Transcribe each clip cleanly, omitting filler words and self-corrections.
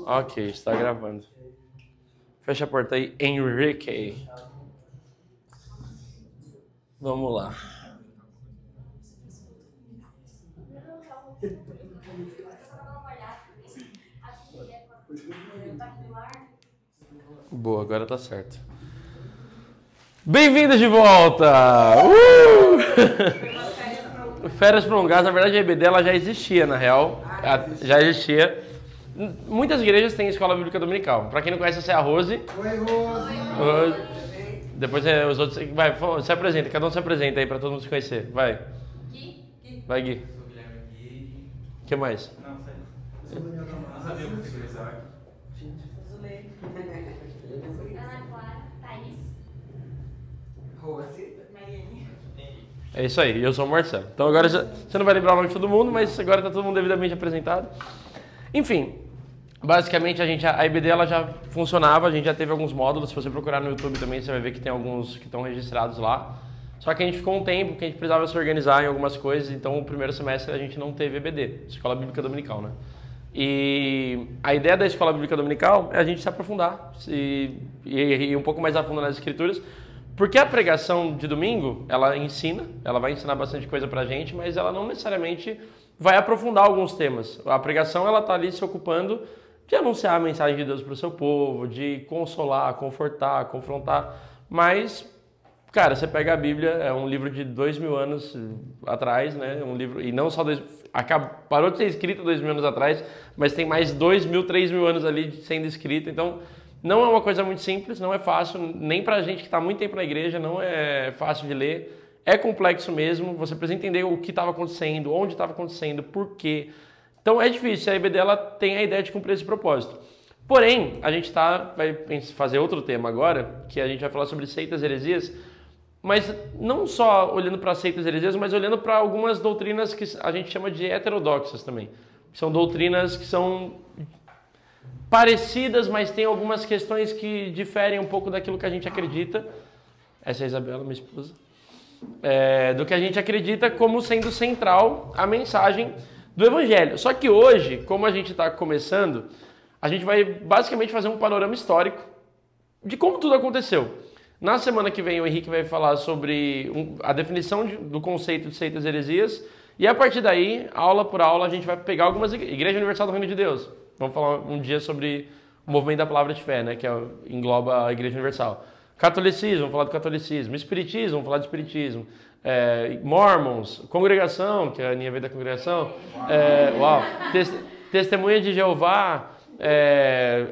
Ok, está gravando. Fecha a porta aí, Henrique. Vamos lá. Boa, agora tá certo. Bem-vindos de volta! Férias prolongadas, na verdade a EBD ela já existia, na real. Já existia. Muitas igrejas têm escola bíblica dominical. Pra quem não conhece, essa é a Rose. Oi, Rose. Depois os outros... Vai, se apresenta. Cada um se apresenta aí pra todo mundo se conhecer. Vai. Gui? Vai, Gui. Sou Guilherme aqui. O que mais? Não, sei. Não sabia o que você conhecia. Ana Clara, Thaís, Rose. Mariane. É isso aí, eu sou o Marcelo. Então agora você não vai lembrar o nome de todo mundo, mas agora tá todo mundo devidamente apresentado. Enfim, basicamente a IBD ela já funcionava, a gente já teve alguns módulos. Se você procurar no YouTube também, você vai ver que tem alguns que estão registrados lá. Só que a gente ficou um tempo que a gente precisava se organizar em algumas coisas, então o primeiro semestre a gente não teve EBD, Escola Bíblica Dominical, né? E a ideia da Escola Bíblica Dominical é a gente se aprofundar e ir um pouco mais a fundo nas escrituras, porque a pregação de domingo, ela ensina, ela vai ensinar bastante coisa pra gente, mas ela não necessariamente vai aprofundar alguns temas. A pregação, ela tá ali se ocupando de anunciar a mensagem de Deus pro seu povo, de consolar, confortar, confrontar, mas... Cara, você pega a Bíblia, é um livro de 2000 anos atrás, né? Um livro, e não só parou de ser escrito 2000 anos atrás, mas tem mais 2000, 3000 anos ali sendo escrito. Então, não é uma coisa muito simples, não é fácil, nem pra gente que está muito tempo na igreja, não é fácil de ler. É complexo mesmo, você precisa entender o que estava acontecendo, onde estava acontecendo, por quê. Então é difícil, a IBD ela tem a ideia de cumprir esse propósito. Porém, a gente vai fazer outro tema agora, que a gente vai falar sobre seitas e heresias, mas não só olhando para seitas e heresias, mas olhando para algumas doutrinas que a gente chama de heterodoxas também. São doutrinas que são parecidas, mas tem algumas questões que diferem um pouco daquilo que a gente acredita. Essa é a Isabela, minha esposa. Do que a gente acredita como sendo central a mensagem do Evangelho. Só que hoje, como a gente está começando, a gente vai basicamente fazer um panorama histórico de como tudo aconteceu. Na semana que vem o Henrique vai falar sobre a definição do conceito de seitas e heresias e a partir daí, aula por aula, a gente vai pegar algumas Igreja Universal do Reino de Deus. Vamos falar um dia sobre o movimento da palavra de fé, né, que engloba a Igreja Universal. Catolicismo, vamos falar do catolicismo. Espiritismo, vamos falar do espiritismo. Mormons, congregação, que a Aninha veio da congregação. Testemunha de Jeová.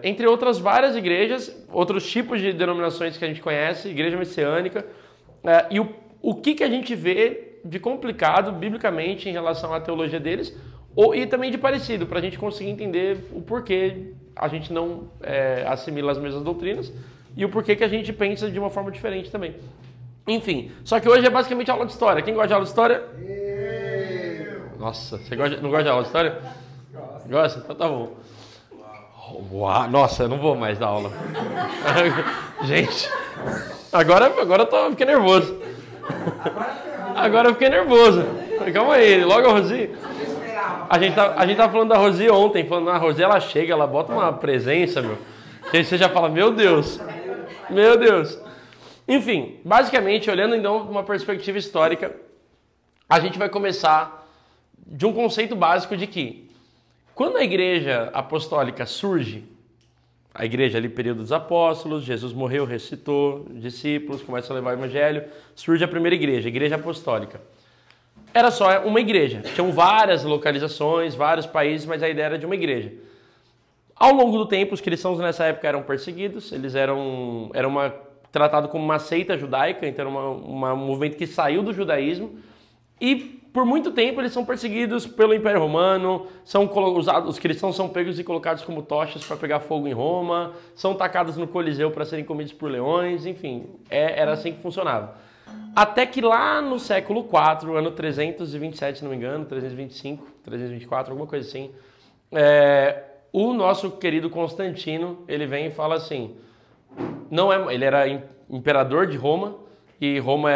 Entre outras várias igrejas, outros tipos de denominações que a gente conhece, igreja messiânica, e o que a gente vê de complicado biblicamente em relação à teologia deles, e também de parecido, para a gente conseguir entender o porquê a gente não assimila as mesmas doutrinas e o porquê que a gente pensa de uma forma diferente também. Enfim, só que hoje é basicamente aula de história. Quem gosta de aula de história? Nossa, você não gosta de aula de história? Gosta? Então tá bom. Uau, nossa, eu não vou mais dar aula. Gente, agora eu fiquei nervoso. Agora eu fiquei nervoso. Calma aí, logo a Rosi. A gente tá falando da Rosi ontem, falando, a Rosi ela chega, ela bota uma presença, meu. Que aí você já fala, meu Deus. Enfim, basicamente, olhando então uma perspectiva histórica, a gente vai começar de um conceito básico de que quando a igreja apostólica surge, a igreja ali, período dos apóstolos, Jesus morreu, ressuscitou, discípulos começam a levar o evangelho, surge a primeira igreja, a igreja apostólica. Era só uma igreja, tinham várias localizações, vários países, mas a ideia era de uma igreja. Ao longo do tempo, os cristãos nessa época eram perseguidos, eles eram tratados como uma seita judaica, então era um movimento que saiu do judaísmo, e por muito tempo eles são perseguidos pelo Império Romano, os cristãos são pegos e colocados como tochas para pegar fogo em Roma, são tacados no Coliseu para serem comidos por leões, enfim, era assim que funcionava. Até que lá no século IV, ano 327, se não me engano, 325, 324, alguma coisa assim, o nosso querido Constantino, ele vem e fala assim, ele era imperador de Roma, e Roma,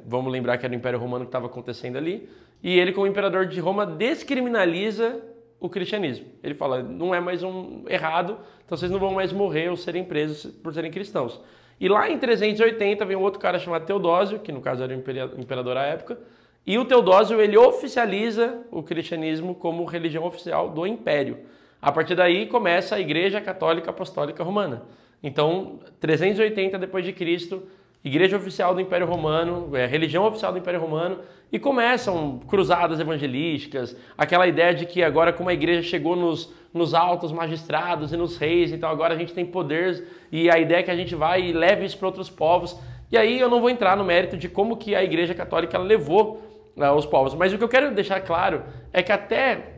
vamos lembrar que era o Império Romano que estava acontecendo ali, e ele, como imperador de Roma, descriminaliza o cristianismo. Ele fala, não é mais um errado, então vocês não vão mais morrer ou serem presos por serem cristãos. E lá em 380 vem um outro cara chamado Teodósio, que no caso era o imperador à época, e o Teodósio ele oficializa o cristianismo como religião oficial do império. A partir daí começa a Igreja Católica Apostólica Romana. Então, 380 depois de Cristo, Igreja oficial do Império Romano, religião oficial do Império Romano, e começam cruzadas evangelísticas, aquela ideia de que agora como a igreja chegou nos altos magistrados e nos reis, então agora a gente tem poder, e a ideia é que a gente vai e leve isso para outros povos. E aí eu não vou entrar no mérito de como que a Igreja Católica ela levou os povos, mas o que eu quero deixar claro é que até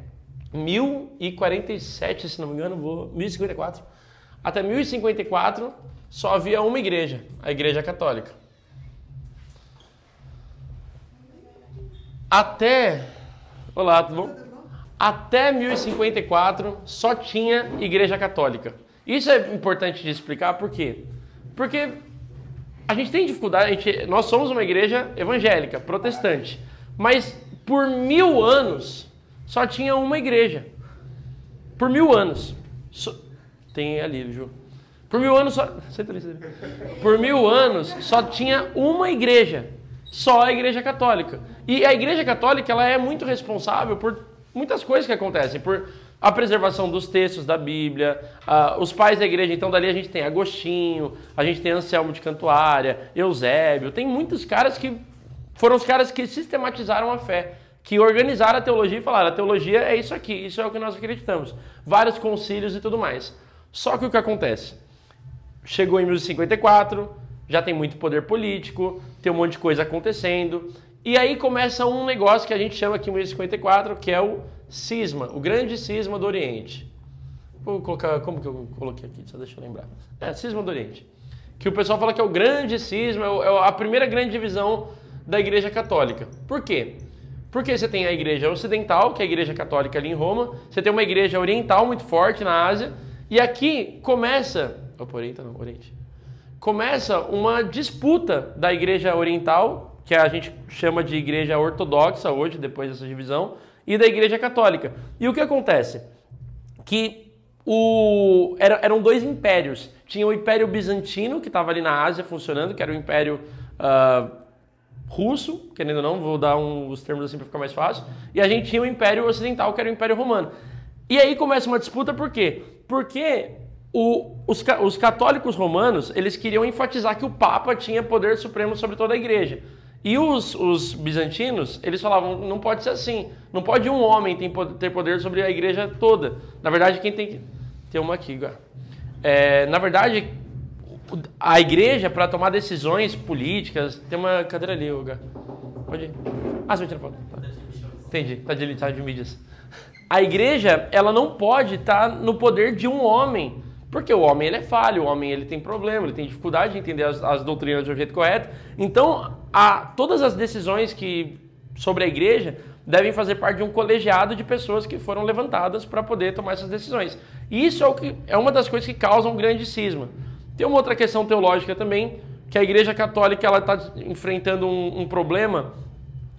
1047, se não me engano, 1054, até 1054 só havia uma igreja, a Igreja Católica. Olá, tudo bom? Até 1054 só tinha Igreja Católica. Isso é importante de explicar, por quê? Porque a gente tem dificuldade, nós somos uma igreja evangélica, protestante, mas por 1000 anos só tinha uma igreja. Por 1000 anos. Tem ali, Ju. Por 1000 anos só... Por 1000 anos só tinha uma igreja. Só a Igreja Católica. E a Igreja Católica ela é muito responsável por muitas coisas que acontecem. Por a preservação dos textos da Bíblia, os pais da igreja. Então dali a gente tem Agostinho, a gente tem Anselmo de Cantuária, Eusébio. Tem muitos caras que foram os caras que sistematizaram a fé, que organizaram a teologia e falaram, a teologia é isso aqui, isso é o que nós acreditamos. Vários concílios e tudo mais. Só que o que acontece? Chegou em 1054, já tem muito poder político, tem um monte de coisa acontecendo, e aí começa um negócio que a gente chama aqui em 1054, que é o cisma, o grande cisma do Oriente. Vou colocar, como que eu coloquei aqui? Só deixa eu lembrar. Cisma do Oriente. Que o pessoal fala que é o grande cisma, é a primeira grande divisão da Igreja Católica. Por quê? Porque você tem a Igreja Ocidental, que é a Igreja Católica ali em Roma, você tem uma Igreja Oriental muito forte na Ásia, e aqui começa... Oriente. Começa uma disputa da Igreja Oriental, que a gente chama de Igreja Ortodoxa hoje, depois dessa divisão, e da Igreja Católica. E o que acontece? Que eram dois impérios. Tinha o Império Bizantino, que estava ali na Ásia funcionando, que era o Império Russo, querendo ou não, vou dar os termos assim para ficar mais fácil. E a gente tinha o Império Ocidental, que era o Império Romano. E aí começa uma disputa, por quê? Porque os católicos romanos, eles queriam enfatizar que o Papa tinha poder supremo sobre toda a igreja. E os bizantinos, eles falavam, não pode ser assim. Não pode um homem ter poder sobre a igreja toda. Na verdade, quem tem que... Tem uma aqui, agora. Na verdade, a igreja, para tomar decisões políticas... Tem uma cadeira ali, Gá. Pode ir. Você vai tirar foto. Tá. Entendi, tá de mídias. A igreja, ela não pode estar no poder de um homem. Porque o homem ele é falho, o homem ele tem problema, ele tem dificuldade de entender as doutrinas de um jeito correto. Então, todas as decisões sobre a igreja devem fazer parte de um colegiado de pessoas que foram levantadas para poder tomar essas decisões. E isso é uma das coisas que causam um grande cisma. Tem uma outra questão teológica também, que a Igreja Católica está enfrentando um problema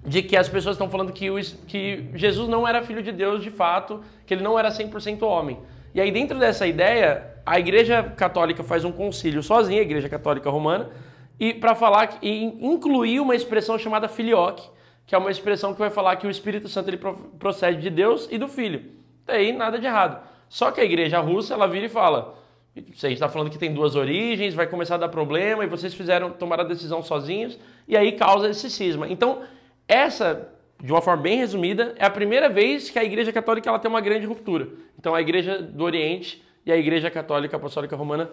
de que as pessoas estão falando que Jesus não era filho de Deus de fato, que ele não era 100% homem. E aí dentro dessa ideia, a Igreja Católica faz um concílio sozinha, a Igreja Católica Romana, e para falar e incluir uma expressão chamada filioque, que é uma expressão que vai falar que o Espírito Santo ele procede de Deus e do Filho. Daí nada de errado. Só que a Igreja Russa, ela vira e fala, você está falando que tem duas origens, vai começar a dar problema, e vocês tomaram a decisão sozinhos, e aí causa esse cisma. Então, essa, de uma forma bem resumida, é a primeira vez que a Igreja Católica ela tem uma grande ruptura. Então, a Igreja do Oriente e a Igreja Católica Apostólica Romana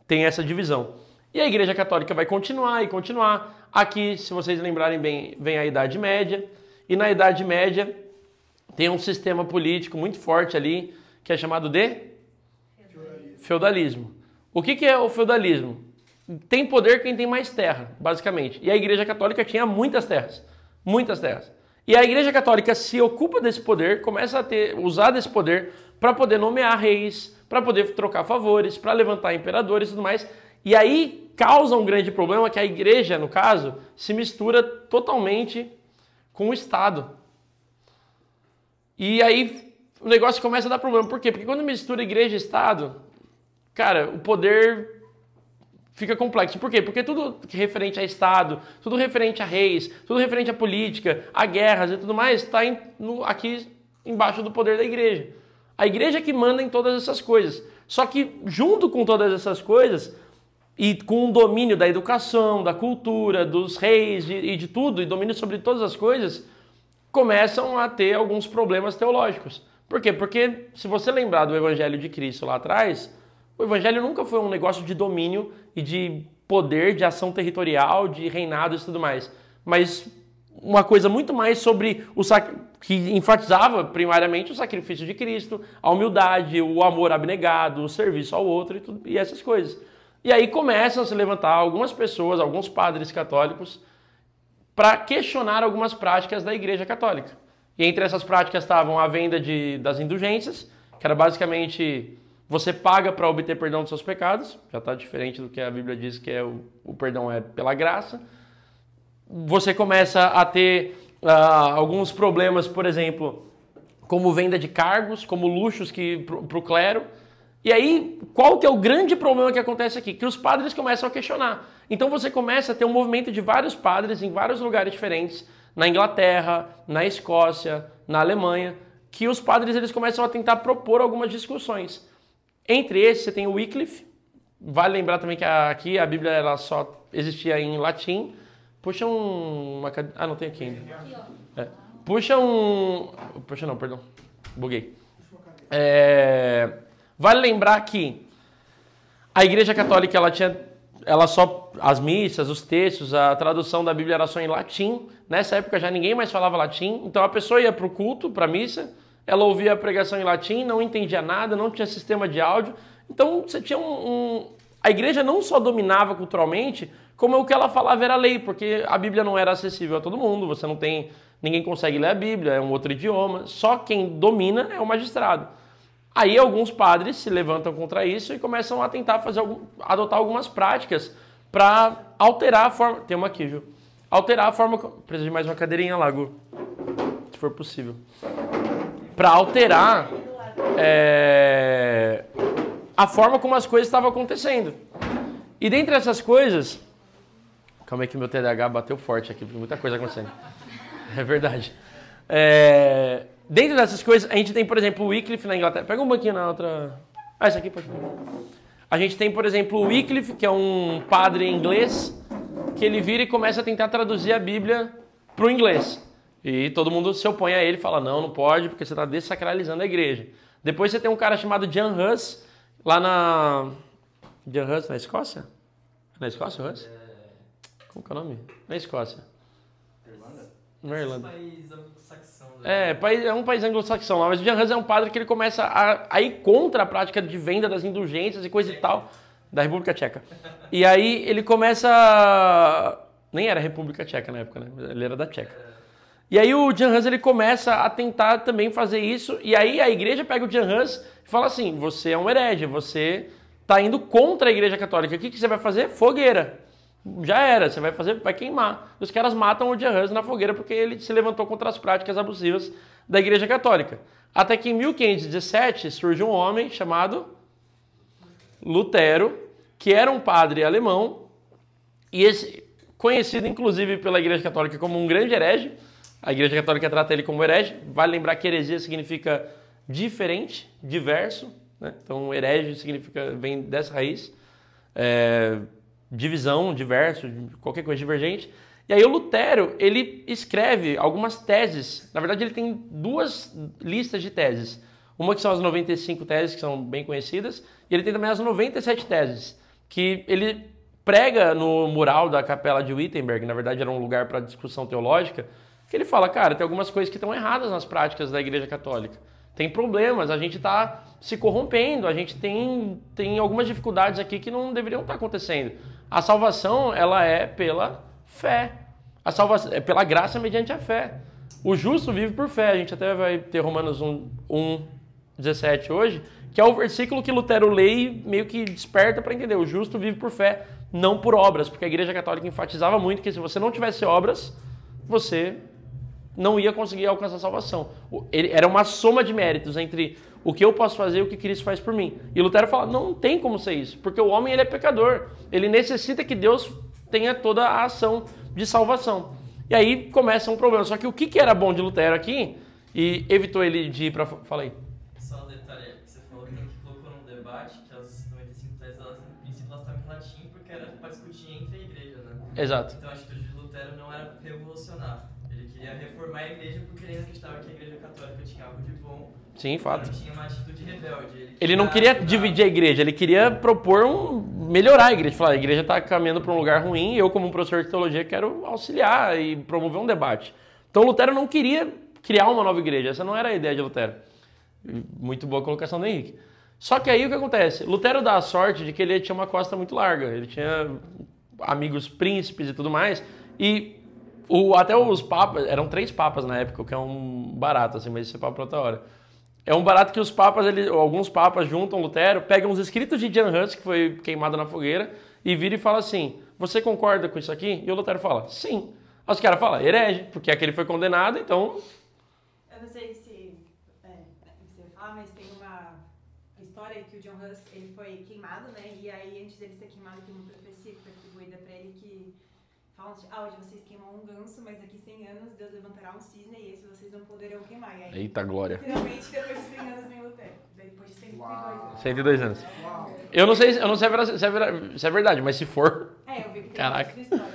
tem essa divisão. E a Igreja Católica vai continuar e continuar. Aqui, se vocês lembrarem bem, vem a Idade Média. E na Idade Média tem um sistema político muito forte ali, que é chamado de feudalismo. O que é o feudalismo? Tem poder quem tem mais terra, basicamente. E a Igreja Católica tinha muitas terras. Muitas terras. E a Igreja Católica se ocupa desse poder, começa a usar desse poder para poder nomear reis, para poder trocar favores, para levantar imperadores e tudo mais. E aí causa um grande problema que a igreja, no caso, se mistura totalmente com o Estado. E aí o negócio começa a dar problema. Por quê? Porque quando mistura igreja e Estado, cara, o poder fica complexo. Por quê? Porque tudo referente a Estado, tudo referente a reis, tudo referente à política, a guerras e tudo mais, está aqui embaixo do poder da igreja. A igreja é que manda em todas essas coisas. Só que junto com todas essas coisas, e com o domínio da educação, da cultura, dos reis e de tudo, e domínio sobre todas as coisas, começam a ter alguns problemas teológicos. Por quê? Porque se você lembrar do Evangelho de Cristo lá atrás, o Evangelho nunca foi um negócio de domínio e de poder, de ação territorial, de reinado e tudo mais. Mas uma coisa muito mais sobre que enfatizava primariamente o sacrifício de Cristo, a humildade, o amor abnegado, o serviço ao outro e essas coisas. E aí começam a se levantar algumas pessoas, alguns padres católicos, para questionar algumas práticas da Igreja Católica. E entre essas práticas estavam a venda das indulgências, que era basicamente você paga para obter perdão dos seus pecados, já está diferente do que a Bíblia diz que é o perdão é pela graça. Você começa a ter alguns problemas, por exemplo, como venda de cargos, como luxos para o clero. E aí, qual que é o grande problema que acontece aqui? Que os padres começam a questionar. Então você começa a ter um movimento de vários padres em vários lugares diferentes, na Inglaterra, na Escócia, na Alemanha, que os padres eles começam a tentar propor algumas discussões. Entre esses, você tem o Wycliffe. Vale lembrar também que aqui a Bíblia ela só existia em latim. Puxa não tem aqui ainda. Puxa não, perdão. Buguei. Vale lembrar que a Igreja Católica as missas, os textos, a tradução da Bíblia era só em latim. Nessa época já ninguém mais falava latim. Então a pessoa ia para o culto, para a missa, ela ouvia a pregação em latim, não entendia nada, não tinha sistema de áudio. Então você tinha a igreja não só dominava culturalmente, como o que ela falava era lei, porque a Bíblia não era acessível a todo mundo, ninguém consegue ler a Bíblia, é um outro idioma, só quem domina é o magistrado. Aí alguns padres se levantam contra isso e começam a tentar adotar algumas práticas para alterar a forma... Tem uma aqui, Ju. Alterar a forma... Preciso de mais uma cadeirinha lá, Gu. Se for possível. Para alterar a forma como as coisas estavam acontecendo. E dentre essas coisas... Calma aí que meu TDAH bateu forte aqui, porque muita coisa acontecendo. É verdade. Dentro dessas coisas, a gente tem, por exemplo, o Wycliffe na Inglaterra. Pega um banquinho na outra... essa aqui pode pegar. A gente tem, por exemplo, o Wycliffe, que é um padre inglês, que ele vira e começa a tentar traduzir a Bíblia para o inglês. E todo mundo se opõe a ele e fala, não pode, porque você está dessacralizando a igreja. Depois você tem um cara chamado Jan Hus, lá Jan Hus na Escócia? Na Escócia, Hus? Como que é o nome? Na Escócia. Irlanda? Na Irlanda. País anglo-saxão. É um país anglo-saxão lá, mas o Jan Hus é um padre que ele começa a ir contra a prática de venda das indulgências e coisa e tal, da República Tcheca. E aí ele começa... Nem era República Tcheca na época, né? Ele era da Tcheca. E aí o Jan Hus ele começa a tentar também fazer isso, e aí a igreja pega o Jan Hus e fala assim, você é um herege, você está indo contra a igreja católica, o que você vai fazer? Fogueira. Já era, você vai queimar. Os caras matam o Jan Hus na fogueira porque ele se levantou contra as práticas abusivas da Igreja Católica. Até que em 1517 surge um homem chamado Lutero, que era um padre alemão, e conhecido inclusive pela Igreja Católica como um grande herege. A Igreja Católica trata ele como herege. Vale lembrar que heresia significa diferente, diverso, né? Então herege vem dessa raiz. Divisão, diverso, qualquer coisa divergente. E aí o Lutero, ele escreve algumas teses. Na verdade, ele tem duas listas de teses. Uma que são as 95 teses, que são bem conhecidas, e ele tem também as 97 teses, que ele prega no mural da Capela de Wittenberg, na verdade era um lugar para discussão teológica, que ele fala, cara, tem algumas coisas que estão erradas nas práticas da Igreja Católica. Tem problemas, a gente está se corrompendo, a gente tem algumas dificuldades aqui que não deveriam estar acontecendo. A salvação, ela é pela fé. A salvação é pela graça mediante a fé. O justo vive por fé. A gente até vai ter Romanos 1:17 hoje, que é o versículo que Lutero lê e meio que desperta para entender. O justo vive por fé, não por obras, porque a Igreja Católica enfatizava muito que se você não tivesse obras, você não ia conseguir alcançar a salvação. Era uma soma de méritos entre o que eu posso fazer e o que Cristo faz por mim. E Lutero fala, não tem como ser isso, porque o homem ele é pecador. Ele necessita que Deus tenha toda a ação de salvação. E aí começa um problema. Só que o que era bom de Lutero aqui, e evitou ele de ir para... Fala aí. Só um detalhe, você falou que colocou num debate que as 95 teses, elas, no princípio, elas estavam em latim porque era para discutir entre a igreja, né? Exato. Então a atitude de Lutero não era revolucionar. Ele queria reformar a igreja porque ele acreditava que a igreja católica tinha algo de bom. Sim, fato. Não tinha uma atitude rebelde. Ele não queria dividir a igreja, ele queria propor melhorar a igreja. Falar, a igreja está caminhando para um lugar ruim e eu, como professor de teologia, quero auxiliar e promover um debate. Então Lutero não queria criar uma nova igreja, essa não era a ideia de Lutero. Muito boa colocação do Henrique. Só que aí o que acontece? Lutero dá a sorte de que ele tinha uma costa muito larga, ele tinha amigos príncipes e tudo mais, e até os papas, eram 3 papas na época, o que é um barato, assim, mas isso é papo para outra hora. É um barato que os papas, alguns papas juntam Lutero, pegam os escritos de Jan Hus, que foi queimado na fogueira, e vira e fala assim, você concorda com isso aqui? E o Lutero fala, sim. Aí os caras falam, herege, porque aquele foi condenado, então... Eu não sei se você fala, mas tem uma história que o John Hus ele foi queimado, né? E aí, antes dele ser queimado, tem uma profecia que foi atribuída pra ele que falam assim, hoje vocês queimam um ganso, mas daqui 100 anos Deus levantará um cisne e esse vocês não poderão queimar. E aí, Eita glória. finalmente, depois de 100 anos vem Lutero. Depois de 102 anos. 102 anos. Eu não sei se é verdade, mas se for... Eu vi que tem Caraca. muitas histórias,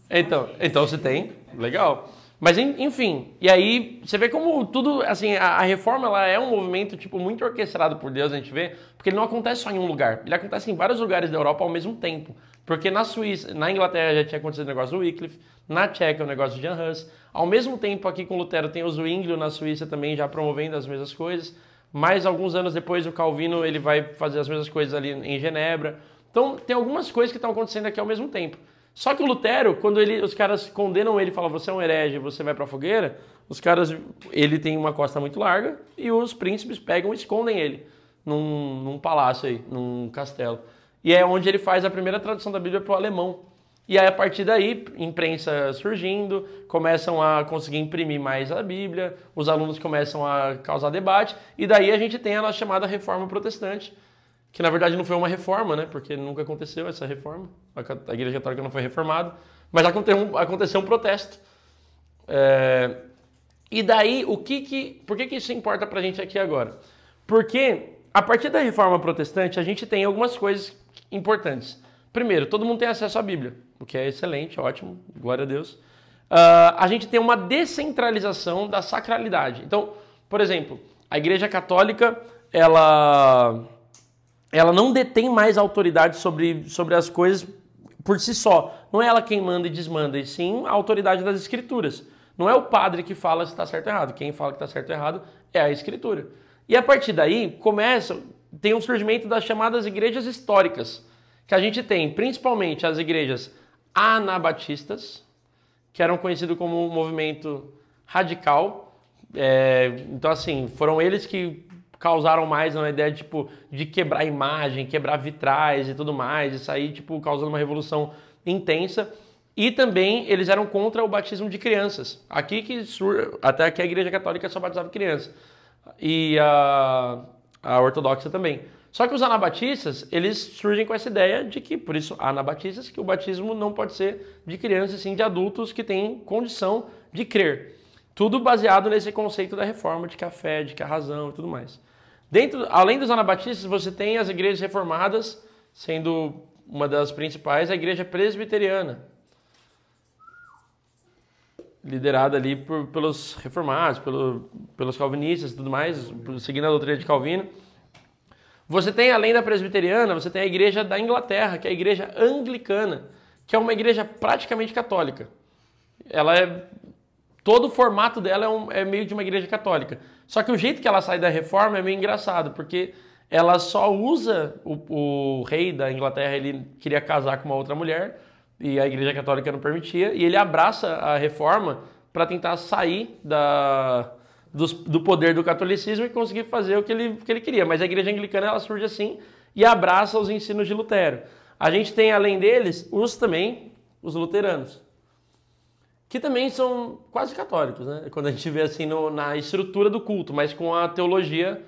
mas... Então se tem, legal. Mas enfim, e aí você vê como tudo, assim, a reforma ela é um movimento tipo muito orquestrado por Deus, a gente vê, porque ele não acontece só em um lugar, ele acontece em vários lugares da Europa ao mesmo tempo. Porque na Suíça, na Inglaterra já tinha acontecido o negócio do Wycliffe, na Tchequia o negócio de Jan Hus, ao mesmo tempo aqui com Lutero tem o Zwinglio na Suíça também já promovendo as mesmas coisas, mas alguns anos depois o Calvino ele vai fazer as mesmas coisas ali em Genebra. Então tem algumas coisas que estão acontecendo aqui ao mesmo tempo. Só que o Lutero, quando os caras condenam ele e falam, você é um herege, você vai pra fogueira, ele tem uma costa muito larga e os príncipes pegam e escondem ele num palácio aí, num castelo. E é onde ele faz a primeira tradução da Bíblia pro alemão. E aí, a partir daí, imprensa surgindo, começam a conseguir imprimir mais a Bíblia, os alunos começam a causar debate, e daí a gente tem a chamada Reforma Protestante, que na verdade não foi uma reforma, né? Porque nunca aconteceu essa reforma. A Igreja Católica não foi reformada, mas aconteceu um protesto. E daí, por que isso importa pra gente aqui agora? Porque a partir da Reforma Protestante, a gente tem algumas coisas importantes. Primeiro, todo mundo tem acesso à Bíblia, o que é excelente, ótimo, glória a Deus. A gente tem uma descentralização da sacralidade. Então, por exemplo, a Igreja Católica, ela não detém mais autoridade sobre as coisas por si só. Não é ela quem manda e desmanda, e sim a autoridade das Escrituras. Não é o padre que fala se está certo ou errado. Quem fala que está certo ou errado é a Escritura. E a partir daí, tem um surgimento das chamadas igrejas históricas, que a gente tem principalmente as igrejas anabatistas, que eram conhecidos como um movimento radical. Então, assim, foram eles que causaram mais uma ideia de quebrar imagem, quebrar vitrais e tudo mais, e sair causando uma revolução intensa. E também eles eram contra o batismo de crianças. Até aqui a Igreja Católica só batizava criança. E a ortodoxa também. Só que os anabatistas, eles surgem com essa ideia de que, por isso, anabatistas, que o batismo não pode ser de crianças, sim de adultos que têm condição de crer. Tudo baseado nesse conceito da reforma, de que a fé, de que a razão e tudo mais. Além dos anabatistas, você tem as igrejas reformadas, sendo uma das principais a igreja presbiteriana, liderada ali pelos reformados, pelos calvinistas e tudo mais, seguindo a doutrina de Calvino. Você tem, além da presbiteriana, você tem a igreja da Inglaterra, que é a igreja anglicana, que é uma igreja praticamente católica. Todo o formato dela é meio de uma igreja católica. Só que o jeito que ela sai da reforma é meio engraçado, porque ela só usa o rei da Inglaterra, ele queria casar com uma outra mulher, e a igreja católica não permitia, e ele abraça a reforma para tentar sair do poder do catolicismo e conseguir fazer o que ele queria. Mas a igreja anglicana ela surge assim e abraça os ensinos de Lutero. A gente tem, além deles, os luteranos. que também são quase católicos, né? Quando a gente vê assim na estrutura do culto, mas com a teologia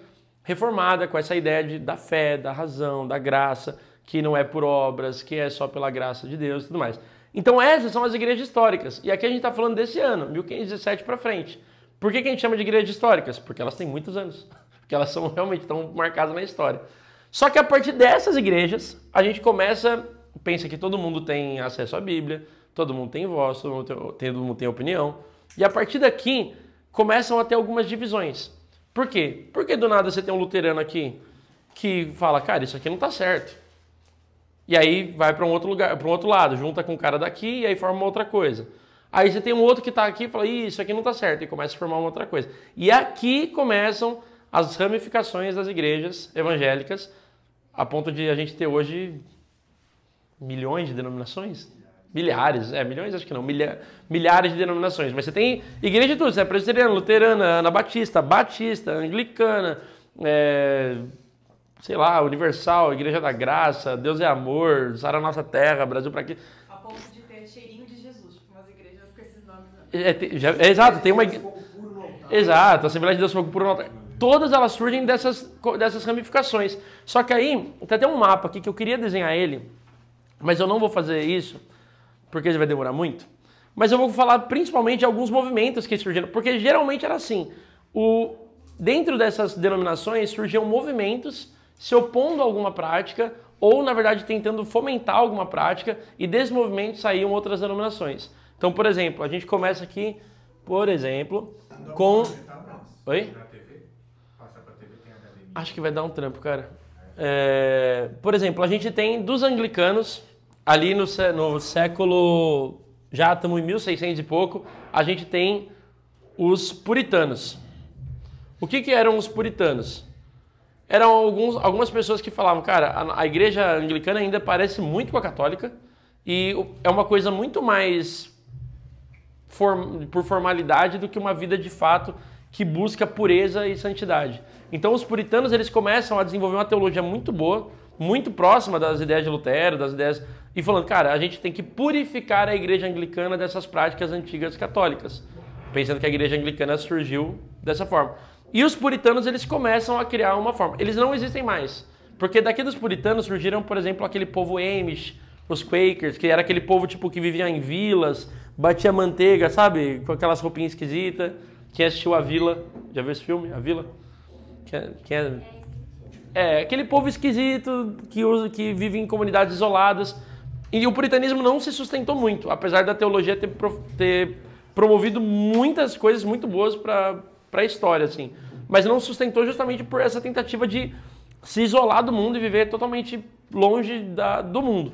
reformada, com essa ideia da fé, da razão, da graça, que não é por obras, que é só pela graça de Deus e tudo mais. Então essas são as igrejas históricas. E aqui a gente está falando desse ano, 1517 para frente. Por que a gente chama de igrejas históricas? Porque elas têm muitos anos. Porque elas são realmente tão marcadas na história. Só que a partir dessas igrejas, a gente pensa que todo mundo tem acesso à Bíblia, todo mundo tem voz, todo mundo tem opinião. E a partir daqui, começam a ter algumas divisões. Por quê? Porque do nada você tem um luterano aqui que fala, cara, isso aqui não está certo. E aí vai para um outro lugar, para um outro lado, junta com o cara daqui e aí forma uma outra coisa. Aí você tem um outro que está aqui e fala, isso aqui não está certo, e começa a formar uma outra coisa. E aqui começam as ramificações das igrejas evangélicas, a ponto de a gente ter hoje milhões de denominações? Milhares, milhões acho que não, milhares de denominações. Mas você tem igreja de tudo, você é presbiteriana, luterana, anabatista, batista, anglicana, sei lá, universal, Igreja da Graça, Deus é amor, Sara Nossa Terra, Brasil pra quê? A ponto de ter cheirinho de Jesus, tipo umas igrejas com esses nomes. Exato, tem uma... Exato, Assembleia de Deus Fogo Puro no Altar. Todas elas surgem dessas ramificações. Só que aí, tem até um mapa aqui que eu queria desenhar ele, mas eu não vou fazer isso, porque ele vai demorar muito. Mas eu vou falar principalmente de alguns movimentos que surgiram, porque geralmente era assim, dentro dessas denominações surgiam movimentos se opondo a alguma prática, ou na verdade tentando fomentar alguma prática, e desse movimento saíam outras denominações. Então, por exemplo, a gente começa aqui, por exemplo, com... Oi? Acho que vai dar um trampo, cara. Por exemplo, a gente tem dos anglicanos, ali no século... Já estamos em 1600 e pouco, a gente tem os puritanos. O que eram os puritanos? Eram algumas pessoas que falavam, cara, a igreja anglicana ainda parece muito com a católica e é uma coisa muito mais por formalidade do que uma vida de fato que busca pureza e santidade. Então os puritanos eles começam a desenvolver uma teologia muito boa, muito próxima das ideias de Lutero, das ideias... E falando, cara, a gente tem que purificar a igreja anglicana dessas práticas antigas católicas. Pensando que a igreja anglicana surgiu dessa forma. E os puritanos, eles começam a criar uma forma. Eles não existem mais. Porque daqui dos puritanos surgiram, por exemplo, aquele povo Amish, os Quakers, que era aquele povo tipo que vivia em vilas, batia manteiga, sabe? Com aquelas roupinhas esquisitas. Quem assistiu A Vila? Já viu esse filme? A Vila? Aquele povo esquisito que vive em comunidades isoladas. E o puritanismo não se sustentou muito, apesar da teologia ter promovido muitas coisas muito boas para a história, assim. Mas não sustentou justamente por essa tentativa de se isolar do mundo e viver totalmente longe do mundo.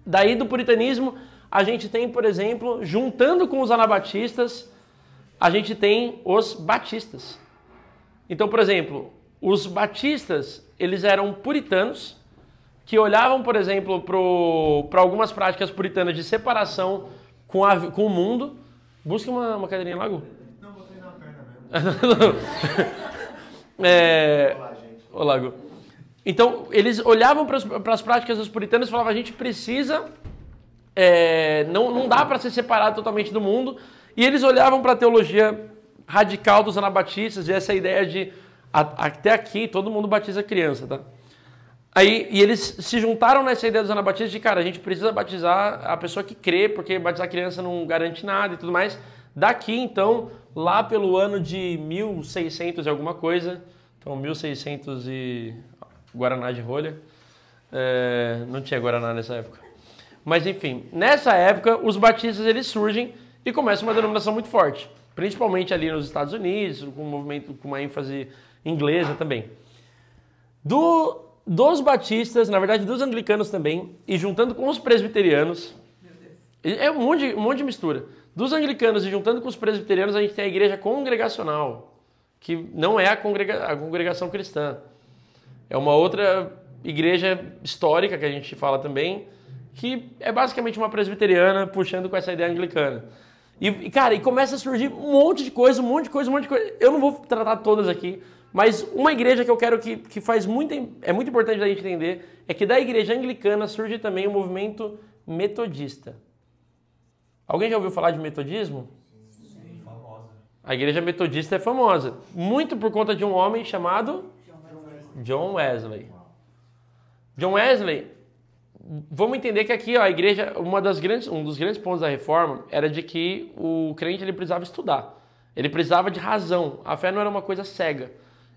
Daí do puritanismo, a gente tem, por exemplo, juntando com os anabatistas, a gente tem os batistas. Então, por exemplo, os batistas, eles eram puritanos, que olhavam, por exemplo, para algumas práticas puritanas de separação com o mundo. Busque uma cadeirinha lá, Gu. Não, vou treinar a perna mesmo. Olá, Gu. Então, eles olhavam para as práticas dos puritanos e falavam, a gente precisa... não dá para ser separado totalmente do mundo. E eles olhavam para a teologia radical dos anabatistas e essa ideia de, até aqui, todo mundo batiza criança, tá? E eles se juntaram nessa ideia dos anabatistas de, cara, a gente precisa batizar a pessoa que crê, porque batizar a criança não garante nada e tudo mais. Daqui, então, lá pelo ano de 1600 e alguma coisa, então 1600 e Guaraná de rolha, não tinha Guaraná nessa época. Mas, enfim, nessa época, os batistas, eles surgem e começa uma denominação muito forte, principalmente ali nos Estados Unidos, com um movimento com uma ênfase inglesa também. Dos batistas, na verdade dos anglicanos também, e juntando com os presbiterianos, é um monte de mistura. Dos anglicanos e juntando com os presbiterianos, a gente tem a igreja congregacional, que não é a congregação cristã. É uma outra igreja histórica que a gente fala também, que é basicamente uma presbiteriana puxando com essa ideia anglicana. Cara, começa a surgir um monte de coisa. Eu não vou tratar todas aqui, mas uma igreja que eu quero que faz muito... É muito importante a gente entender, é que da igreja anglicana surge também o movimento metodista. Alguém já ouviu falar de metodismo? Sim, famosa. A igreja metodista é famosa, muito por conta de um homem chamado John Wesley. John Wesley, vamos entender que aqui ó, a igreja, um dos grandes pontos da reforma era de que o crente ele precisava estudar, ele precisava de razão, a fé não era uma coisa cega.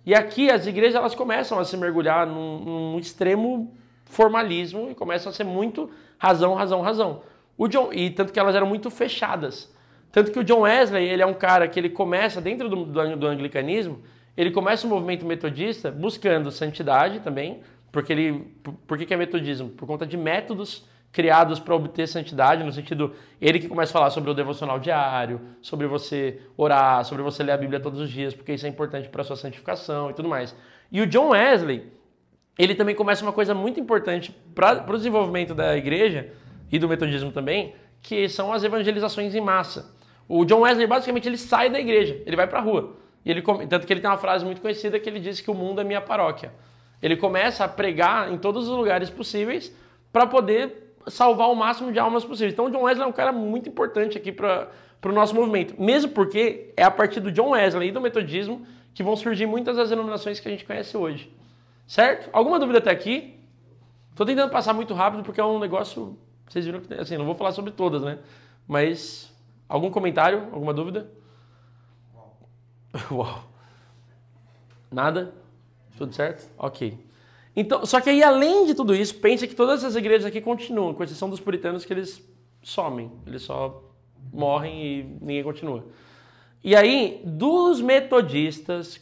E aqui as igrejas elas começam a se mergulhar num extremo formalismo e começam a ser muito razão. E tanto que elas eram muito fechadas. Tanto que o John Wesley, ele é um cara que ele começa, dentro do anglicanismo, ele começa o movimento metodista buscando santidade também. Por que é metodismo? Por conta de métodos criados para obter santidade, no sentido, ele que começa a falar sobre o devocional diário, sobre você orar, sobre você ler a Bíblia todos os dias, porque isso é importante para a sua santificação e tudo mais. E o John Wesley, ele também começa uma coisa muito importante para o desenvolvimento da igreja e do metodismo também, que são as evangelizações em massa. O John Wesley, basicamente, ele sai da igreja, ele vai para a rua. Tanto que ele tem uma frase muito conhecida que ele diz que o mundo é minha paróquia. Ele começa a pregar em todos os lugares possíveis para poder salvar o máximo de almas possíveis. Então o John Wesley é um cara muito importante aqui para o nosso movimento. Mesmo porque é a partir do John Wesley e do metodismo que vão surgir muitas das denominações que a gente conhece hoje. Certo? Alguma dúvida até aqui? Estou tentando passar muito rápido porque é um negócio... Vocês viram que... Assim, não vou falar sobre todas, né? Mas... Algum comentário? Alguma dúvida? Uau. Nada? Tudo certo? Ok. Então, só que aí, além de tudo isso, pense que todas essas igrejas aqui continuam, com exceção dos puritanos que eles somem. Eles só morrem e ninguém continua. E aí, dos metodistas,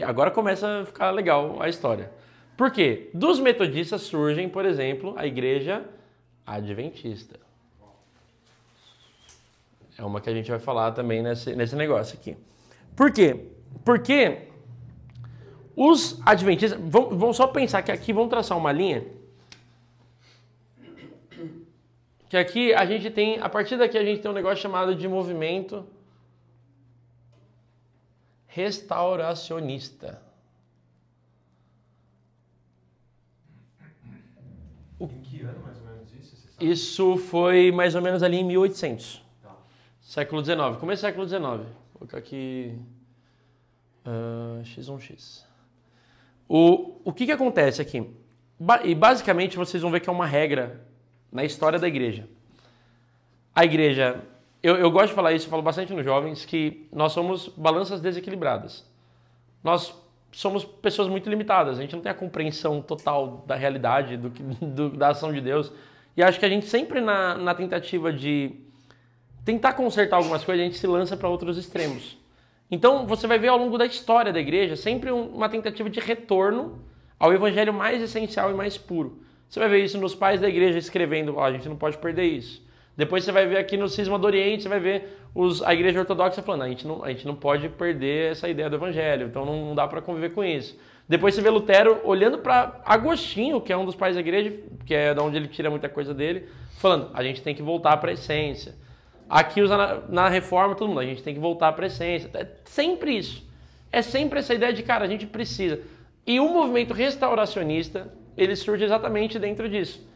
agora começa a ficar legal a história. Por quê? Dos metodistas surgem, por exemplo, a igreja adventista. É uma que a gente vai falar também nesse negócio aqui. Por quê? Porque os adventistas... Vamos só pensar que aqui, vamos traçar uma linha. Que aqui a gente tem... A partir daqui a gente tem um negócio chamado de movimento restauracionista. Em que ano mais ou menos isso? Você sabe? Isso foi mais ou menos ali em 1800. Tá. Século XIX. Começo do século XIX. Vou colocar aqui... X1X. O que acontece aqui? E basicamente vocês vão ver que é uma regra na história da igreja. A igreja... Eu gosto de falar isso, eu falo bastante nos jovens, que nós somos balanças desequilibradas. Nós somos pessoas muito limitadas, a gente não tem a compreensão total da realidade, da ação de Deus. E acho que a gente sempre na tentativa de tentar consertar algumas coisas, a gente se lança para outros extremos. Então você vai ver ao longo da história da igreja sempre uma tentativa de retorno ao evangelho mais essencial e mais puro. Você vai ver isso nos pais da igreja escrevendo, a gente não pode perder isso. Depois você vai ver aqui no Cisma do Oriente, você vai ver a igreja ortodoxa falando, a gente não pode perder essa ideia do evangelho, então não dá para conviver com isso. Depois você vê Lutero olhando para Agostinho, que é um dos pais da igreja, que é de onde ele tira muita coisa dele, falando, a gente tem que voltar para a essência. Aqui usa na reforma todo mundo, a gente tem que voltar para a essência. É sempre isso. É sempre essa ideia de, cara, a gente precisa. E o movimento restauracionista, ele surge exatamente dentro disso.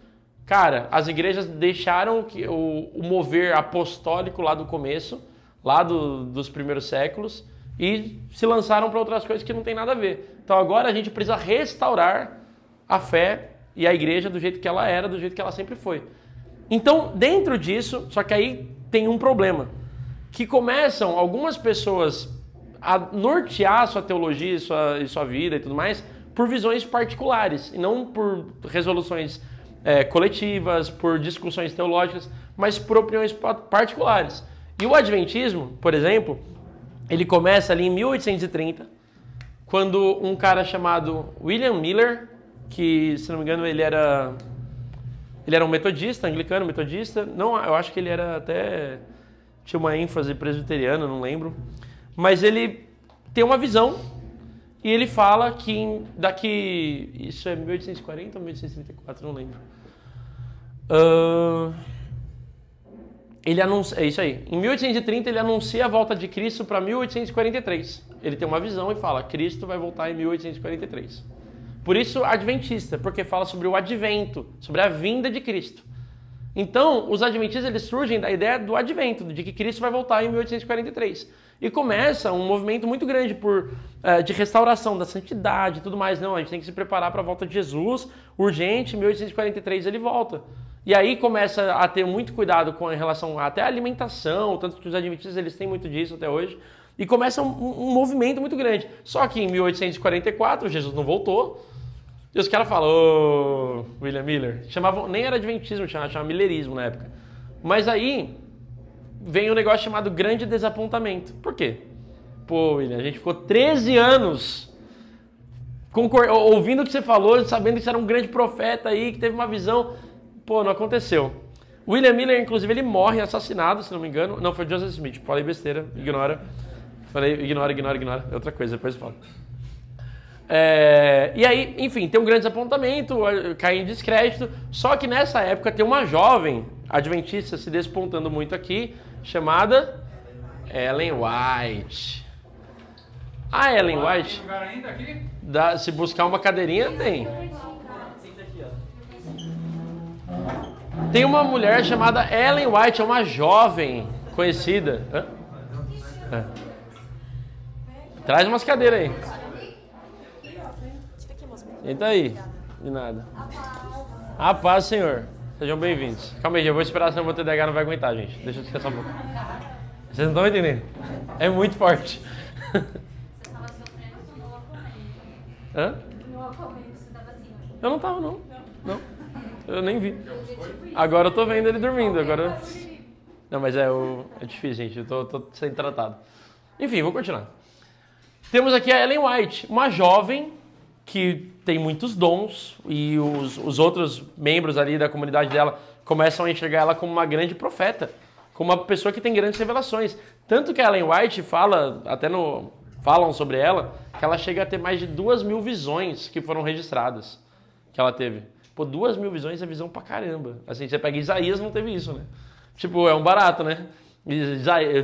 Cara, as igrejas deixaram o mover apostólico lá do começo, lá dos primeiros séculos, e se lançaram para outras coisas que não tem nada a ver. Então agora a gente precisa restaurar a fé e a igreja do jeito que ela era, do jeito que ela sempre foi. Então, dentro disso, só que aí tem um problema, que começam algumas pessoas a nortear sua teologia e sua vida e tudo mais por visões particulares, e não por resoluções coletivas, por discussões teológicas, mas por opiniões particulares. E o Adventismo, por exemplo, ele começa ali em 1830, quando um cara chamado William Miller, que, se não me engano, ele era um metodista, anglicano, metodista, não, eu acho que ele era até, tinha uma ênfase presbiteriana, não lembro, mas ele tem uma visão e ele fala que isso é 1840 ou 1834, não lembro. Ele anuncia, é isso aí. Em 1830 ele anuncia a volta de Cristo para 1843. Ele tem uma visão e fala, Cristo vai voltar em 1843. Por isso adventista, porque fala sobre o advento, sobre a vinda de Cristo. Então, os adventistas eles surgem da ideia do advento, de que Cristo vai voltar em 1843. E começa um movimento muito grande de restauração da santidade e tudo mais. Não, a gente tem que se preparar para a volta de Jesus, urgente, em 1843 ele volta. E aí começa a ter muito cuidado com relação até à alimentação, tanto que os adventistas eles têm muito disso até hoje. E começa um movimento muito grande. Só que em 1844 Jesus não voltou. E os caras falam, ô, William Miller, chamavam, nem era adventismo, chamava millerismo na época. Mas aí vem um negócio chamado grande desapontamento. Por quê? Pô, William, a gente ficou 13 anos ouvindo o que você falou, sabendo que você era um grande profeta aí, que teve uma visão. Pô, não aconteceu. William Miller, inclusive, ele morre assassinado, se não me engano. Não, foi Joseph Smith. Falei besteira, ignora. Falei, ignora. É outra coisa, depois eu falo. E aí, enfim, tem um grande desapontamento, cai em descrédito. Só que nessa época tem uma jovem adventista se despontando muito aqui, chamada Ellen White. A Ellen White, Tem lugar ainda aqui? se buscar uma cadeirinha, tem. Senta aqui, ó. Tem uma mulher chamada Ellen White, é uma jovem conhecida. Hã? Traz umas cadeiras aí. Senta aí. De nada. A paz, Senhor. Sejam bem-vindos. Calma aí, eu vou esperar, senão o TDAH não vai aguentar, gente. Deixa eu descansar um pouco. Vocês não estão entendendo? É muito forte. Você tava sofrendo com o Aquaman. Hã? No Aquaman você tava assim, ó. Eu não tava, não. Não. Eu nem vi. Agora eu tô vendo ele dormindo. Agora... Não, mas é difícil, gente. Eu tô sendo tratado. Enfim, vou continuar. Temos aqui a Ellen White, uma jovem que tem muitos dons e os outros membros ali da comunidade dela começam a enxergar ela como uma grande profeta, como uma pessoa que tem grandes revelações. Tanto que a Ellen White falam sobre ela, que ela chega a ter mais de 2.000 visões que foram registradas, que ela teve. Pô, 2.000 visões é visão pra caramba. Assim, você pega Isaías, não teve isso, né? Tipo, é um barato, né?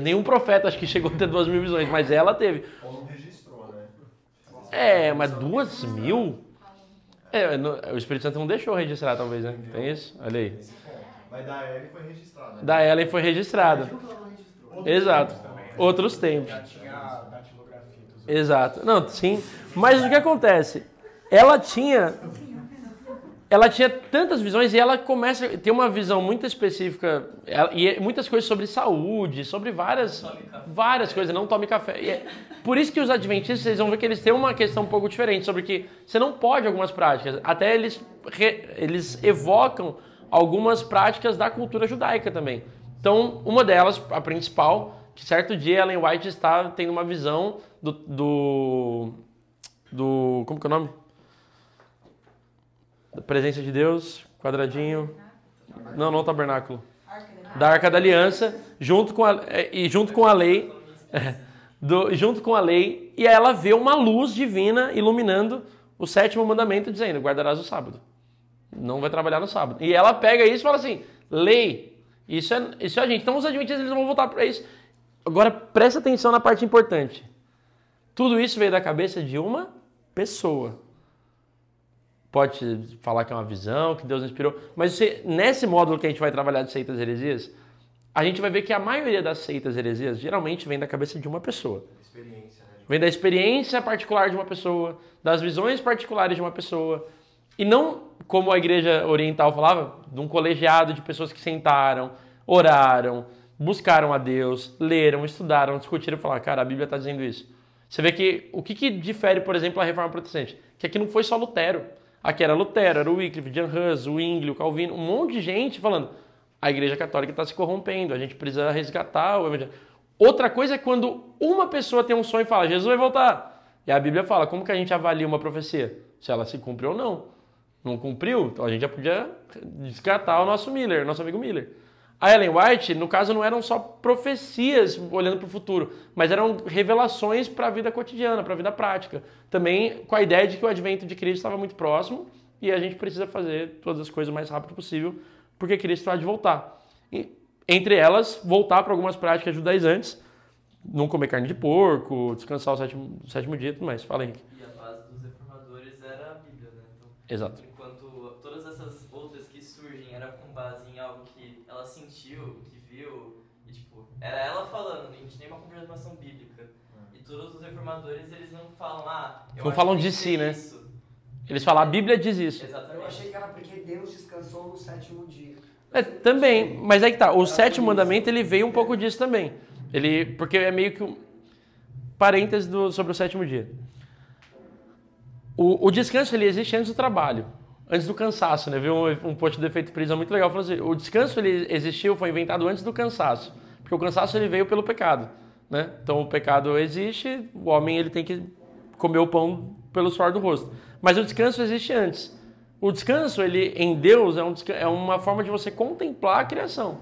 Nenhum profeta acho que chegou a ter 2.000 visões, mas ela teve. Ou não registrou, né? Mas 2.000? O Espírito Santo não deixou registrar, talvez, né? Tem isso? Olha aí. Mas da Ellen foi registrada. Né? Da Ellen foi registrada. Exato. Outros tempos. Já tinha datilografia. Exato. Não, sim. Mas o que acontece? Ela tinha tantas visões e ela começa a ter uma visão muito específica e muitas coisas sobre saúde, sobre várias coisas, não tome café. Por isso que os adventistas, vocês vão ver que eles têm uma questão um pouco diferente, sobre que você não pode algumas práticas. Até eles evocam algumas práticas da cultura judaica também. Então, uma delas, a principal, que certo dia Ellen White está tendo uma visão do como que é o nome? Da presença de Deus, quadradinho. Não o tabernáculo. Da Arca da Aliança, junto com a lei. Junto com a lei. E aí ela vê uma luz divina iluminando o 7º mandamento, dizendo: guardarás o sábado. Não vai trabalhar no sábado. E ela pega isso e fala assim: lei. Isso é a gente. Então os adventistas eles vão voltar para isso. Agora presta atenção na parte importante. Tudo isso veio da cabeça de uma pessoa. Pode falar que é uma visão, que Deus inspirou, mas nesse módulo que a gente vai trabalhar de seitas e heresias, a gente vai ver que a maioria das seitas e heresias geralmente vem da cabeça de uma pessoa. Experiência, né? Vem da experiência particular de uma pessoa, das visões particulares de uma pessoa, e não, como a igreja oriental falava, de um colegiado de pessoas que sentaram, oraram, buscaram a Deus, leram, estudaram, discutiram e falaram: cara, a Bíblia está dizendo isso. Você vê que o que difere, por exemplo, a Reforma Protestante? Que aqui não foi só Lutero. Aqui era Lutero, era o Wycliffe, John Hus, o Zwingli, o Calvino, um monte de gente falando: a Igreja Católica está se corrompendo, a gente precisa resgatar o Evangelho. Outra coisa é quando uma pessoa tem um sonho e fala: Jesus vai voltar. E a Bíblia fala: como que a gente avalia uma profecia? Se ela se cumpriu ou não. Não cumpriu? Então a gente já podia descartar o nosso amigo Miller. A Ellen White, no caso, não eram só profecias olhando para o futuro, mas eram revelações para a vida cotidiana, para a vida prática. Também com a ideia de que o advento de Cristo estava muito próximo e a gente precisa fazer todas as coisas o mais rápido possível, porque Cristo vai de voltar. E, entre elas, voltar para algumas práticas judaizantes, não comer carne de porco, descansar o sétimo dia e tudo mais. Fala, Henrique. E a base dos reformadores era a Bíblia, né? Então, Exato. enquanto todas essas outras que surgem era com base em algo que ela sentiu, que viu, e tipo, era ela falando, não tinha nenhuma confirmação bíblica. E todos os reformadores, eles não falam, eu Não acho falam que de tem que si, ser né? isso. Eles falam, a Bíblia diz isso. Exatamente. Eu achei que era porque Deus descansou no 7º dia. Também, mas aí que tá, o 7º mandamento ele veio um pouco disso também. Porque é meio que um parêntese sobre o 7º dia. O descanso ele existe antes do trabalho, antes do cansaço, né? Viu um post do Efeito Prisma muito legal, falando assim, o descanso ele existiu, foi inventado antes do cansaço, porque o cansaço ele veio pelo pecado, né? Então o pecado existe, o homem ele tem que comer o pão pelo suor do rosto, mas o descanso existe antes. O descanso, ele, em Deus, é uma forma de você contemplar a criação.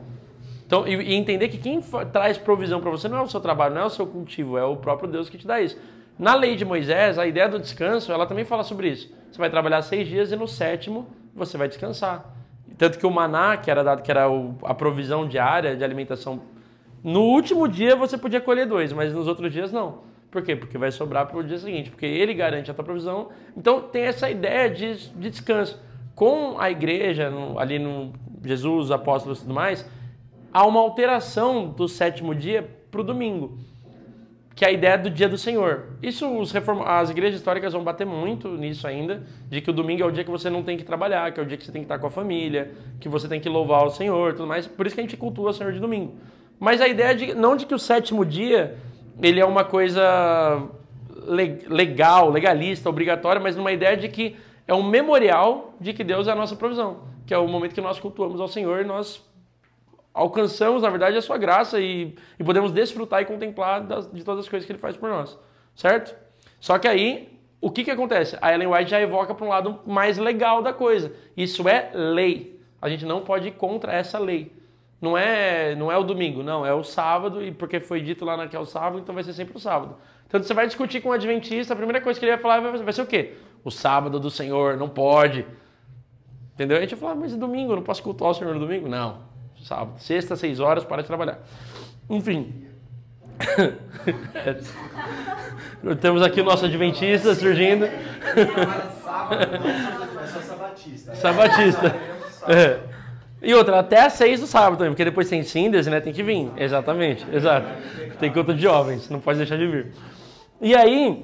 Então, e entender que quem traz provisão para você não é o seu trabalho, não é o seu cultivo, é o próprio Deus que te dá isso. Na lei de Moisés, a ideia do descanso, ela também fala sobre isso. Você vai trabalhar 6 dias e no 7º você vai descansar. Tanto que o maná, que era a provisão diária de alimentação, no último dia você podia colher 2, mas nos outros dias não. Por quê? Porque vai sobrar para o dia seguinte, porque ele garante a tua provisão. Então tem essa ideia de descanso. Com a igreja, ali no Jesus, apóstolos e tudo mais, há uma alteração do 7º dia para o domingo, que é a ideia do dia do Senhor. Isso as igrejas históricas vão bater muito nisso ainda, de que o domingo é o dia que você não tem que trabalhar, que é o dia que você tem que estar com a família, que você tem que louvar o Senhor e tudo mais. Por isso que a gente cultua o Senhor de domingo. Mas a ideia não de que o 7º dia ele é uma coisa legal, legalista, obrigatória, mas numa ideia de que é um memorial de que Deus é a nossa provisão, que é o momento que nós cultuamos ao Senhor e nós alcançamos, na verdade, a sua graça e podemos desfrutar e contemplar de todas as coisas que Ele faz por nós, certo? Só que aí, o que acontece? A Ellen White já evoca para um lado mais legal da coisa. Isso é lei. A gente não pode ir contra essa lei. Não é o domingo, não, é o sábado, e porque foi dito lá que é o sábado, então vai ser sempre o sábado. Então você vai discutir com um adventista, a primeira coisa que ele vai falar vai ser o quê? O sábado do Senhor, não pode. Entendeu? A gente vai falar, mas é domingo, eu não posso cultuar o Senhor no domingo? Não, sábado, sexta, 6 horas, para de trabalhar. Enfim. Temos aqui o nosso adventista surgindo. É só sabatista. Sabatista. É. E outra, até às 6 do sábado também, porque depois tem síndese, né? Tem que vir. Exatamente, exato. Tem culto de jovens, não pode deixar de vir. E aí,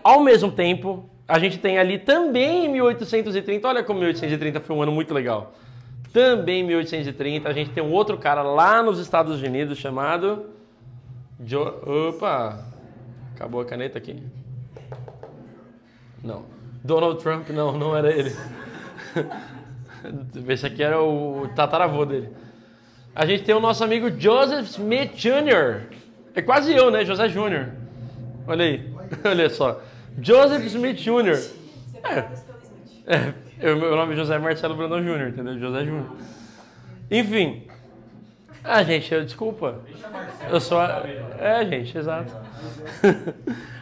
ao mesmo tempo, a gente tem ali também em 1830, olha como 1830 foi um ano muito legal. Também em 1830, a gente tem um outro cara lá nos Estados Unidos chamado... Opa! Acabou a caneta aqui. Não. Donald Trump, não era ele. Esse aqui era o tataravô dele. A gente tem o nosso amigo Joseph Smith Jr. É quase eu, né? José Júnior. Olha aí. Olha só. Joseph Smith Jr. Separados pelo Smith. Meu nome é José Marcelo Brandão Júnior, entendeu? José Júnior. Enfim. Gente, desculpa. Eu sou... gente, exato.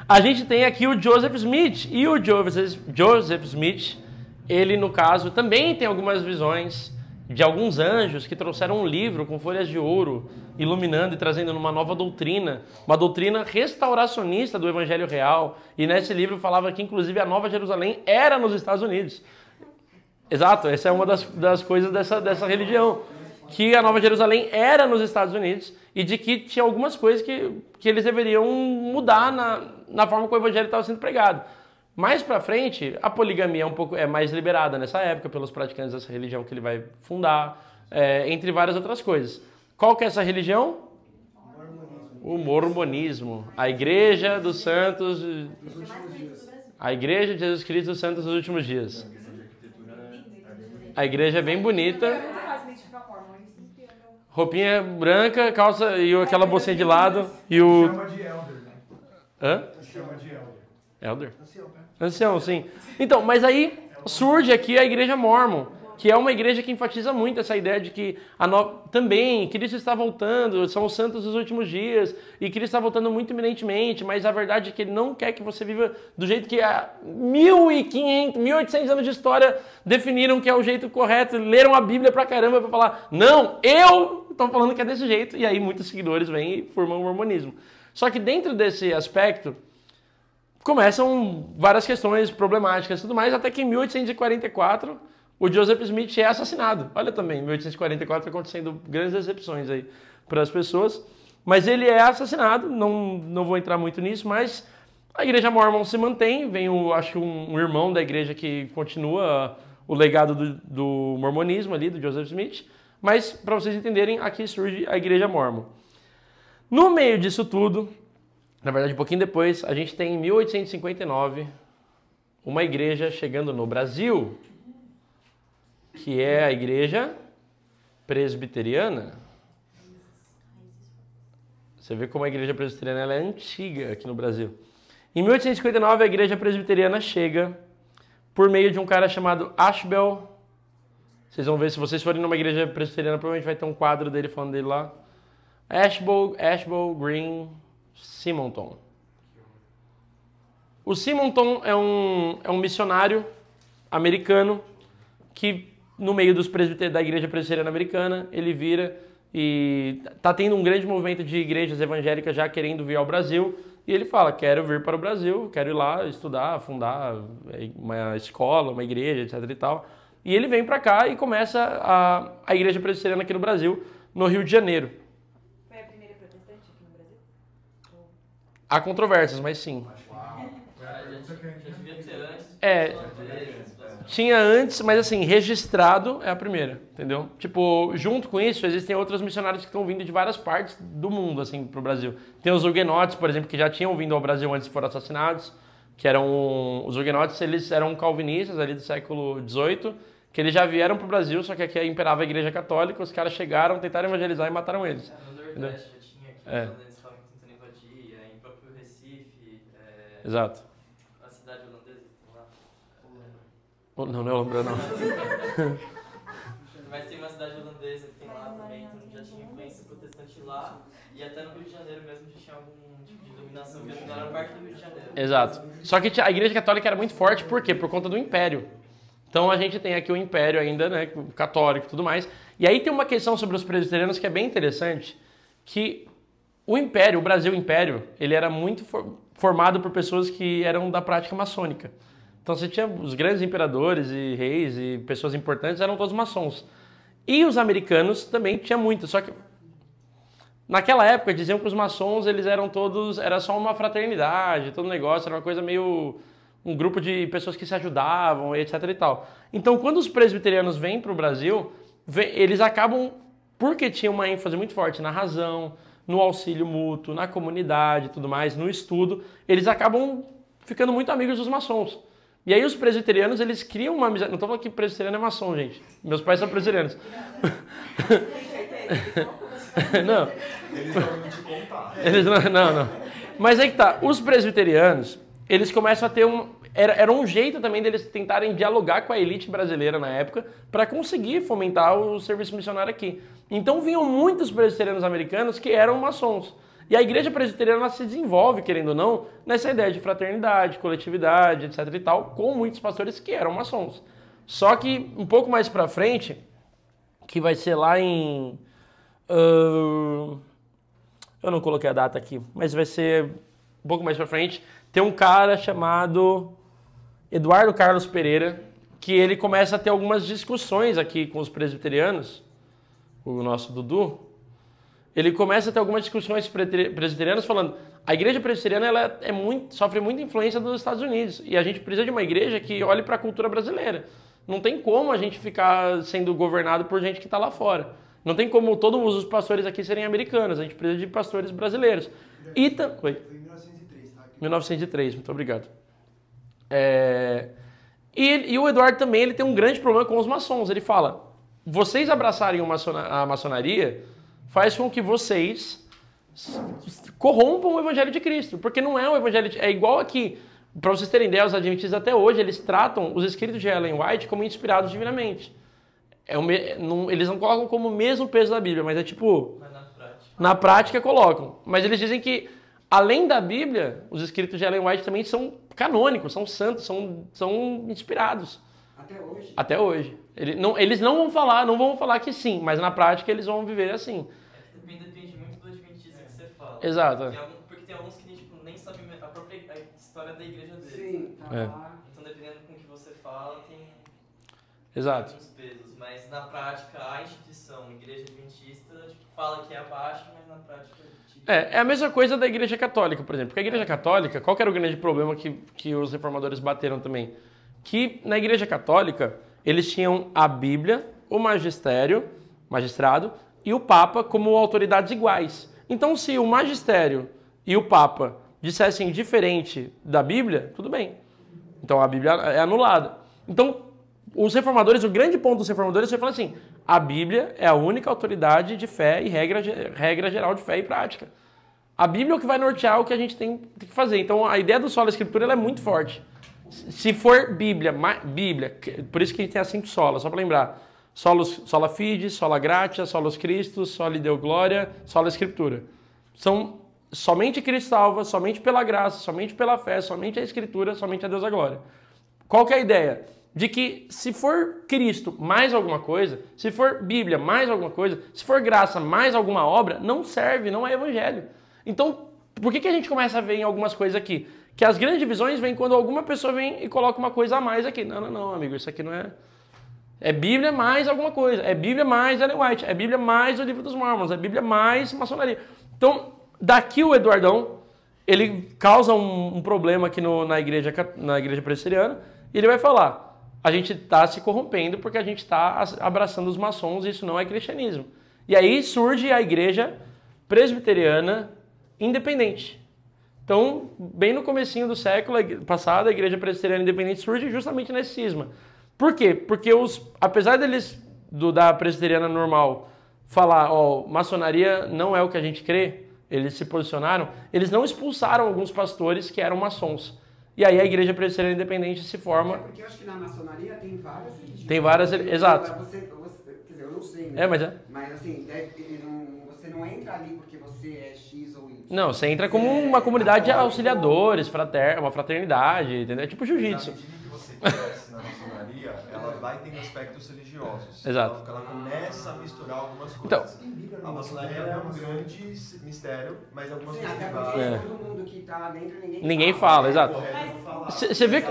A gente tem aqui o Joseph Smith. E o Joseph Smith... Ele, no caso, também tem algumas visões de alguns anjos que trouxeram um livro com folhas de ouro, iluminando e trazendo uma nova doutrina, uma doutrina restauracionista do Evangelho Real. E nesse livro falava que, inclusive, a Nova Jerusalém era nos Estados Unidos. Exato, essa é uma das coisas dessa religião, que a Nova Jerusalém era nos Estados Unidos e de que tinha algumas coisas que eles deveriam mudar na forma como o Evangelho estava sendo pregado. Mais pra frente, a poligamia é mais liberada nessa época pelos praticantes dessa religião que ele vai fundar, entre várias outras coisas. Qual que é essa religião? O mormonismo. A Igreja dos Santos... A Igreja de Jesus Cristo dos Santos dos Últimos Dias. A igreja é bem bonita. Roupinha branca, calça e aquela bolsinha de lado. E o... Chama de elder, né? Hã? Chama de elder. Elder? Ancião, sim. Então, mas aí surge aqui a igreja Mormon, que é uma igreja que enfatiza muito essa ideia de que também Cristo está voltando, são os santos dos últimos dias, e Cristo está voltando muito iminentemente, mas a verdade é que Ele não quer que você viva do jeito que há 1.500, 1.800 anos de história definiram que é o jeito correto, leram a Bíblia pra caramba pra falar, não, eu estou falando que é desse jeito, e aí muitos seguidores vêm e formam o mormonismo. Só que dentro desse aspecto, começam várias questões problemáticas e tudo mais, até que em 1844, o Joseph Smith é assassinado. Olha também, em 1844 acontecendo grandes decepções aí para as pessoas. Mas ele é assassinado, não vou entrar muito nisso, mas a igreja Mormon se mantém. Vem, acho que um irmão da igreja que continua o legado do mormonismo ali, do Joseph Smith. Mas, para vocês entenderem, aqui surge a igreja Mormon. No meio disso tudo, na verdade um pouquinho depois, a gente tem em 1859 uma igreja chegando no Brasil, que é a igreja presbiteriana. Você vê como a igreja presbiteriana ela é antiga aqui no Brasil. Em 1859, a igreja presbiteriana chega por meio de um cara chamado Ashbel. Vocês vão ver, se vocês forem numa igreja presbiteriana, provavelmente vai ter um quadro dele falando dele lá. Ashbel Green Simonton. O Simonton é um missionário americano que, no meio da igreja presbiteriana americana, ele vira e está tendo um grande movimento de igrejas evangélicas já querendo vir ao Brasil. E ele fala, quero vir para o Brasil, quero ir lá estudar, fundar uma escola, uma igreja, etc e tal. E ele vem para cá e começa a igreja presbiteriana aqui no Brasil, no Rio de Janeiro. Foi a primeira protestante aqui no Brasil? Há controvérsias, mas sim. Já devia ter antes. Tinha antes, mas assim, registrado é a primeira, entendeu? Tipo, junto com isso, existem outros missionários que estão vindo de várias partes do mundo, assim, pro Brasil. Tem os huguenotes, por exemplo, que já tinham vindo ao Brasil antes de foram assassinados, que eram... Os huguenotes, eles eram calvinistas ali do século XVIII, que eles já vieram pro Brasil, só que aqui imperava a igreja católica, os caras chegaram, tentaram evangelizar e mataram eles. No Nordeste já tinha aqui, quando eles estavam tentando invadir, em próprio Recife, Exato. a cidade holandesa, tem lá. Não é Lombra, não. Mas tem uma cidade holandesa que tem lá também, então já tinha influência protestante lá, e até no Rio de Janeiro mesmo já tinha algum tipo de dominação, que não era parte do Rio de Janeiro. Exato. Só que a igreja católica era muito forte, por quê? Por conta do Império. Então a gente tem aqui o Império ainda, né, católico e tudo mais. E aí tem uma questão sobre os presbiterianos que é bem interessante, que o Império, o Brasil Império, ele era muito formado por pessoas que eram da prática maçônica. Então você tinha os grandes imperadores e reis e pessoas importantes, eram todos maçons. E os americanos também tinha muito, só que naquela época diziam que os maçons, eles eram todos, era só uma fraternidade, todo negócio, era uma coisa meio um grupo de pessoas que se ajudavam, etc e tal. Então, quando os presbiterianos vêm para o Brasil, eles acabam, porque tinha uma ênfase muito forte na razão, no auxílio mútuo, na comunidade e tudo mais, no estudo, eles acabam ficando muito amigos dos maçons. E aí os presbiterianos, eles criam uma amizade. Não estou falando que presbiteriano é maçom, gente. Meus pais são presbiterianos. Não. Eles não vão te contar. Eles não. Mas aí que tá, os presbiterianos, eles começam a ter era um jeito também deles tentarem dialogar com a elite brasileira na época para conseguir fomentar o serviço missionário aqui. Então vinham muitos presbiterianos americanos que eram maçons. E a igreja presbiteriana se desenvolve, querendo ou não, nessa ideia de fraternidade, coletividade, etc e tal, com muitos pastores que eram maçons. Só que um pouco mais pra frente, que vai ser lá em... eu não coloquei a data aqui, mas vai ser um pouco mais pra frente, tem um cara chamado Eduardo Carlos Pereira, que ele começa a ter algumas discussões aqui com os presbiterianos, o nosso Dudu. Ele começa a ter algumas discussões presbiterianas falando a igreja presbiteriana ela sofre muita influência dos Estados Unidos e a gente precisa de uma igreja que olhe para a cultura brasileira. Não tem como a gente ficar sendo governado por gente que está lá fora. Não tem como todos os pastores aqui serem americanos, a gente precisa de pastores brasileiros. Oi? Foi em 1903, tá? 1903, muito obrigado. E o Eduardo também ele tem um grande problema com os maçons. Ele fala, vocês abraçarem a maçonaria faz com que vocês corrompam o Evangelho de Cristo. Porque não é um Evangelho... É igual aqui, para vocês terem ideia, os adventistas até hoje, eles tratam os escritos de Ellen White como inspirados divinamente. Eles não colocam como o mesmo peso da Bíblia, mas é tipo... Mas na prática colocam. Mas eles dizem que, além da Bíblia, os escritos de Ellen White também são canônicos, são santos, são inspirados. Até hoje? Até hoje. Eles não vão falar que sim, mas na prática eles vão viver assim. Também depende muito do adventista que você fala. Exato. Porque tem alguns que tipo, nem sabem a própria história da igreja deles. Sim, tá É. lá. Então, dependendo com o que você fala, tem... Exato. Muitos pesos, mas na prática a instituição Igreja Adventista tipo, fala que é abaixo, mas na prática... É a mesma coisa da Igreja Católica, por exemplo. Porque a Igreja Católica, qual que era o grande problema que os reformadores bateram também? Que na Igreja Católica, eles tinham a Bíblia, o magistrado, e o Papa como autoridades iguais. Então, se o magistério e o Papa dissessem diferente da Bíblia, tudo bem. Então, a Bíblia é anulada. Então, os reformadores, o grande ponto dos reformadores foi falar assim, a Bíblia é a única autoridade de fé e regra geral de fé e prática. A Bíblia é o que vai nortear o que a gente tem que fazer. Então, a ideia do sola escritura ela é muito forte. Se for Bíblia, por isso que a gente tem as 5 solas, só para lembrar. Sola fide, sola gratia, solos Christus, soli deo gloria, sola escritura. São somente Cristo salva, somente pela graça, somente pela fé, somente a escritura, somente a Deus a glória. Qual que é a ideia? De que se for Cristo mais alguma coisa, se for Bíblia mais alguma coisa, se for graça mais alguma obra, não serve, não é evangelho. Então, por que a gente começa a ver em algumas coisas aqui? Que as grandes divisões vêm quando alguma pessoa vem e coloca uma coisa a mais aqui. Não, amigo, isso aqui não é... É Bíblia mais alguma coisa, é Bíblia mais Ellen White, é Bíblia mais o Livro dos Mormons, é Bíblia mais maçonaria. Então, daqui o Eduardão, ele causa um problema aqui na igreja presbiteriana, e ele vai falar, a gente está se corrompendo porque a gente está abraçando os maçons e isso não é cristianismo. E aí surge a igreja presbiteriana independente. Então, bem no comecinho do século passado, a igreja presbiteriana independente surge justamente nesse cisma. Por quê? Porque apesar deles, da presbiteriana normal, falar, maçonaria não é o que a gente crê, eles se posicionaram, eles não expulsaram alguns pastores que eram maçons. E aí a igreja presbiteriana independente se forma... Porque eu acho que na maçonaria tem várias religiões. Tem várias, exato. Quer dizer, eu não sei, né? Mas assim, você não entra ali porque você é X ou Y. Não, você entra como uma comunidade de auxiliadores, uma fraternidade, entendeu? É tipo jiu-jitsu. Na medida que você cresce na maçonaria, ela vai tendo aspectos religiosos. Exato. Ela começa a misturar algumas coisas. Então, a maçonaria é um grande mistério, mas algumas coisas Até que porque vai... todo mundo que tá dentro, ninguém fala, exato. Você Você vê que...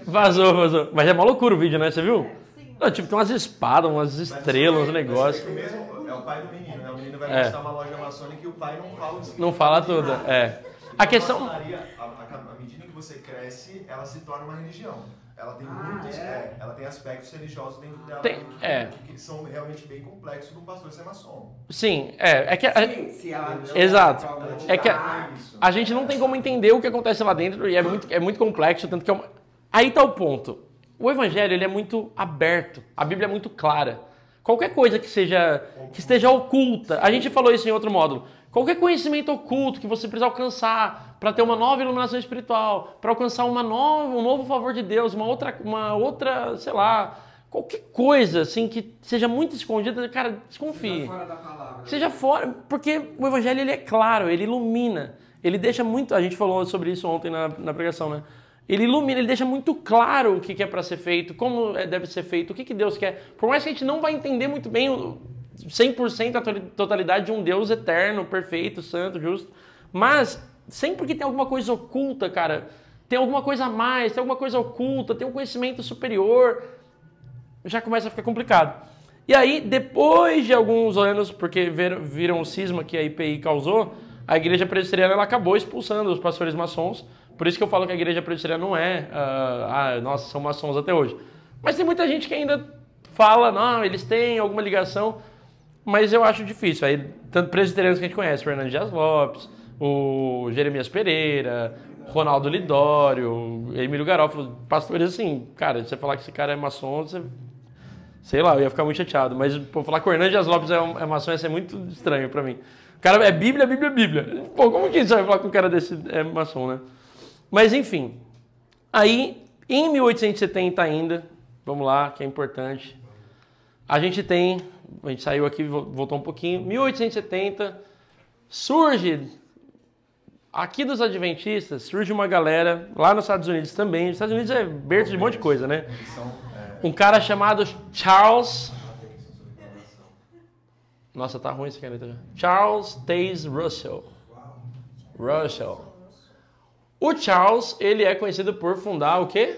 Vazou. Mas é uma loucura o vídeo, né? Você viu? Não, tipo, tem umas espadas, umas estrelas, uns negócios. É o pai do menino, né? O menino vai mostrar uma loja maçônica e o pai não fala o que Não fala tudo, é. A questão... A maçonaria, à medida que você cresce, ela se torna uma religião. Ela tem ela tem aspectos religiosos dentro dela que são realmente bem complexos do pastor ser maçom. Sim, é que... Exato. É que a gente não tem como entender o que acontece lá dentro e é muito complexo, tanto que aí tá o ponto. O evangelho ele é muito aberto, a Bíblia é muito clara. Qualquer coisa que esteja oculta, a gente falou isso em outro módulo, qualquer conhecimento oculto que você precisa alcançar para ter uma nova iluminação espiritual, para alcançar um novo favor de Deus, uma outra, sei lá, qualquer coisa assim que seja muito escondida, cara, desconfie. Seja fora da palavra. Seja fora, porque o evangelho ele é claro, ele ilumina, ele deixa muito, a gente falou sobre isso ontem na pregação, né? Ele ilumina, ele deixa muito claro o que é para ser feito, como deve ser feito, o que Deus quer. Por mais que a gente não vai entender muito bem 100% a totalidade de um Deus eterno, perfeito, santo, justo, mas sempre que tem alguma coisa oculta, cara, tem alguma coisa a mais, tem alguma coisa oculta, tem um conhecimento superior, já começa a ficar complicado. E aí, depois de alguns anos, porque viram o cisma que a IPI causou, a igreja presbiteriana ela acabou expulsando os pastores maçons. Por isso que eu falo que a igreja presbiteriana não é, nossa, são maçons até hoje. Mas tem muita gente que ainda fala, não, eles têm alguma ligação, mas eu acho difícil. Aí, tanto presbiterianos que a gente conhece, Fernando Dias Lopes, o Jeremias Pereira, Ronaldo Lidório, Emílio Garófalo, pastores assim, cara, você falar que esse cara é maçom, sei lá, eu ia ficar muito chateado. Mas falar que o Hernando Dias Lopes é maçom ia ser muito estranho pra mim. O cara é Bíblia. Pô, como que você vai falar que um cara desse é maçom, né? Mas enfim, aí em 1870 ainda, vamos lá, que é importante, a gente saiu aqui, voltou um pouquinho, 1870, surge, aqui dos adventistas, surge uma galera, lá nos Estados Unidos também, os Estados Unidos é berço de um monte de coisa, né? Um cara chamado Charles, nossa, tá ruim esse caneta já, Charles Taze Russell. O Charles, ele é conhecido por fundar o quê?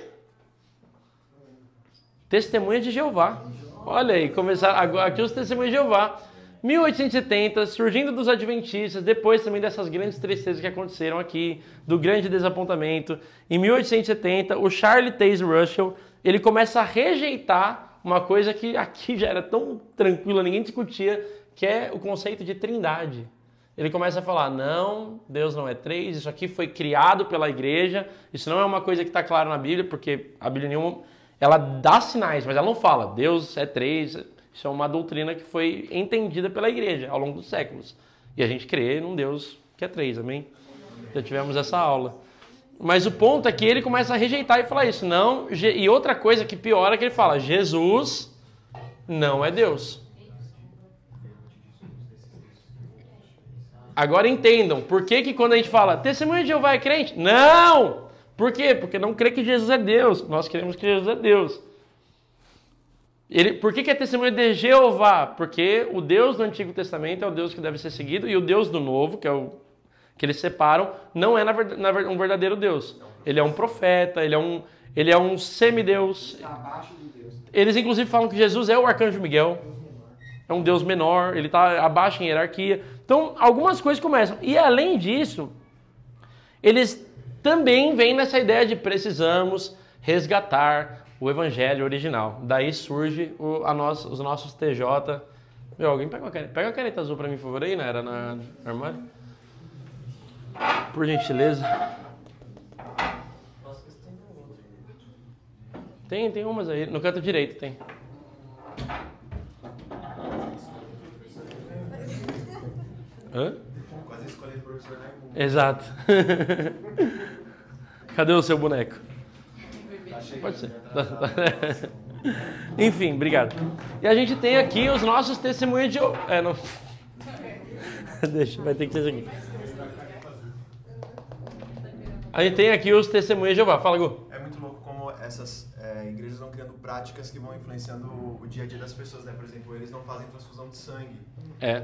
Testemunha de Jeová. Olha aí, começaram aqui os Testemunhas de Jeová. 1870, surgindo dos Adventistas, depois também dessas grandes tristezas que aconteceram aqui, do grande desapontamento. Em 1870, o Charles Taze Russell, ele começa a rejeitar uma coisa que aqui já era tão tranquila, ninguém discutia, que é o conceito de trindade. Ele começa a falar, não, Deus não é três, isso aqui foi criado pela igreja, isso não é uma coisa que está clara na Bíblia, porque a Bíblia nenhuma, ela dá sinais, mas ela não fala, Deus é três. Isso é uma doutrina que foi entendida pela igreja ao longo dos séculos. E a gente crê num Deus que é três, amém? Já tivemos essa aula. Mas o ponto é que ele começa a rejeitar e falar isso. Não, e outra coisa que piora é que ele fala, Jesus não é Deus. Agora entendam, por que quando a gente fala, testemunha de Jeová é crente? Não! Por quê? Porque não crê que Jesus é Deus. Nós cremos que Jesus é Deus. Por que é testemunha de Jeová? Porque o Deus do Antigo Testamento é o Deus que deve ser seguido e o Deus do Novo, que é o que eles separam, não é um verdadeiro Deus. Ele é um profeta, ele é um semideus. Está abaixo de Deus. Eles inclusive falam que Jesus é o arcanjo Miguel. É um Deus menor, ele está abaixo em hierarquia. Então, algumas coisas começam. E além disso, eles também vêm nessa ideia de precisamos resgatar o evangelho original. Daí surge os nossos TJ. Meu, alguém pega uma caneta azul pra mim, por favor, aí, né? Era na armário. Por gentileza. Nossa, mas tem um outro. Tem umas aí. No canto direito tem. Hã? Quase escolhi o professor, né? Exato. Cadê o seu boneco? Pode ser. Enfim, obrigado. E a gente tem aqui os nossos testemunhos de... não... Deixa, vai ter que ser isso aqui. A gente tem aqui os testemunhos de Jeová. Fala, Gu. É muito louco como essas igrejas vão criando práticas que vão influenciando o dia a dia das pessoas, né? Por exemplo, eles não fazem transfusão de sangue.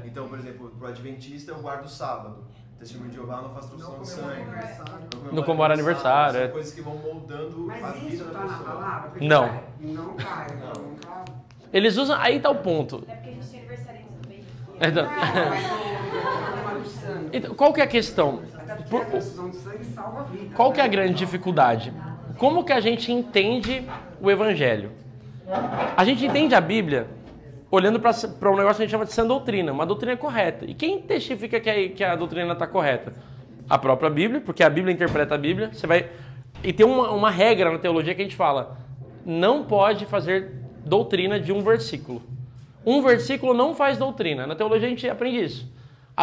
Então, por exemplo, pro Adventista eu guardo o sábado. Testemunho de Jeová não faz transfusão de sangue. Não comemora aniversário. São coisas que vão moldando a Mas vida isso da tá na pessoa. palavra? Não. Não tá, eu nunca... Eles usam... Aí tá o ponto. É porque a gente tem aniversário também. Então, Não, mas o problema do sangue. então, qual que é a questão? Até porque a transfusão de sangue salva a vida. Qual que é a grande dificuldade? Como que a gente entende o Evangelho? A gente entende a Bíblia olhando para um negócio que a gente chama de sã doutrina, uma doutrina correta. E quem testifica que a doutrina está correta? A própria Bíblia, porque a Bíblia interpreta a Bíblia. E tem uma regra na teologia que a gente fala, não pode fazer doutrina de um versículo. Um versículo não faz doutrina. Na teologia a gente aprende isso.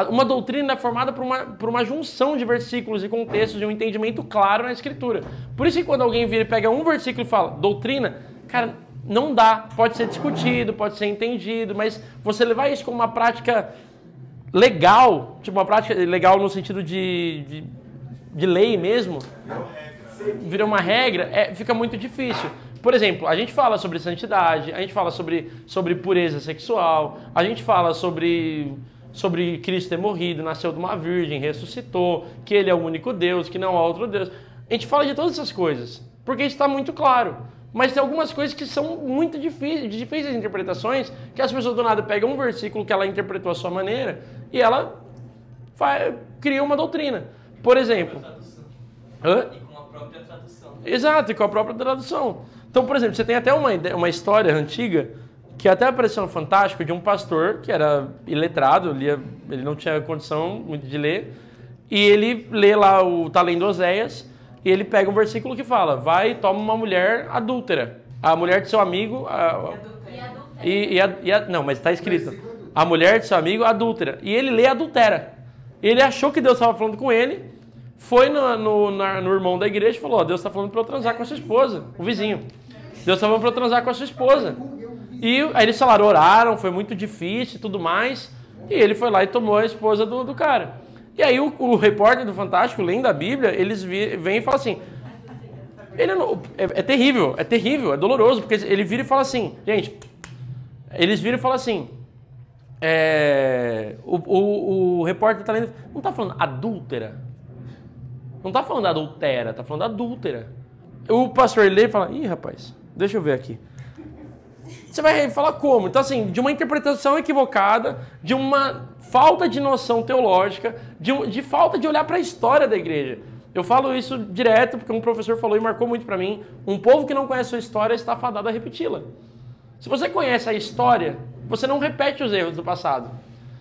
Uma doutrina é formada por uma junção de versículos e contextos e um entendimento claro na Escritura. Por isso que quando alguém vira e pega um versículo e fala doutrina, cara, não dá. Pode ser discutido, pode ser entendido, mas você levar isso como uma prática legal, tipo uma prática legal no sentido de lei mesmo, vira uma regra, fica muito difícil. Por exemplo, a gente fala sobre santidade, a gente fala sobre pureza sexual, a gente fala sobre Cristo ter morrido, nasceu de uma virgem, ressuscitou, que Ele é o único Deus, que não há outro Deus. A gente fala de todas essas coisas, porque isso está muito claro. Mas tem algumas coisas que são muito difíceis de interpretações, que as pessoas do nada pegam um versículo que ela interpretou à sua maneira e ela cria uma doutrina. Por exemplo... E com a própria tradução. Exato, e com a própria tradução. Então, por exemplo, você tem até uma história antiga que até apareceu no Fantástico de um pastor que era iletrado, ele não tinha condição muito de ler, e ele lê lá tá lendo Oséias, e ele pega um versículo que fala, vai e toma uma mulher adúltera, a mulher de seu amigo... Não, mas está escrito, a mulher de seu amigo adúltera, e ele lê adultera. Ele achou que Deus estava falando com ele, foi no irmão da igreja e falou, Deus está falando para eu transar com a sua esposa, o vizinho. Deus está falando para eu transar com a sua esposa. E aí eles falaram, oraram, foi muito difícil e tudo mais. E ele foi lá e tomou a esposa do cara. E aí o repórter do Fantástico, lendo a Bíblia, eles vêm e falam assim... É terrível, é doloroso, porque ele vira e fala assim... Gente, eles viram e falam assim... O repórter está lendo... Não está falando adúltera? Não está falando adultera, está falando adúltera. O pastor lê e fala... Ih, rapaz, deixa eu ver aqui. Você vai falar como? Então, assim, de uma interpretação equivocada, de uma falta de noção teológica, de falta de olhar para a história da igreja. Eu falo isso direto porque um professor falou e marcou muito para mim. Um povo que não conhece a sua história está fadado a repeti-la. Se você conhece a história, você não repete os erros do passado.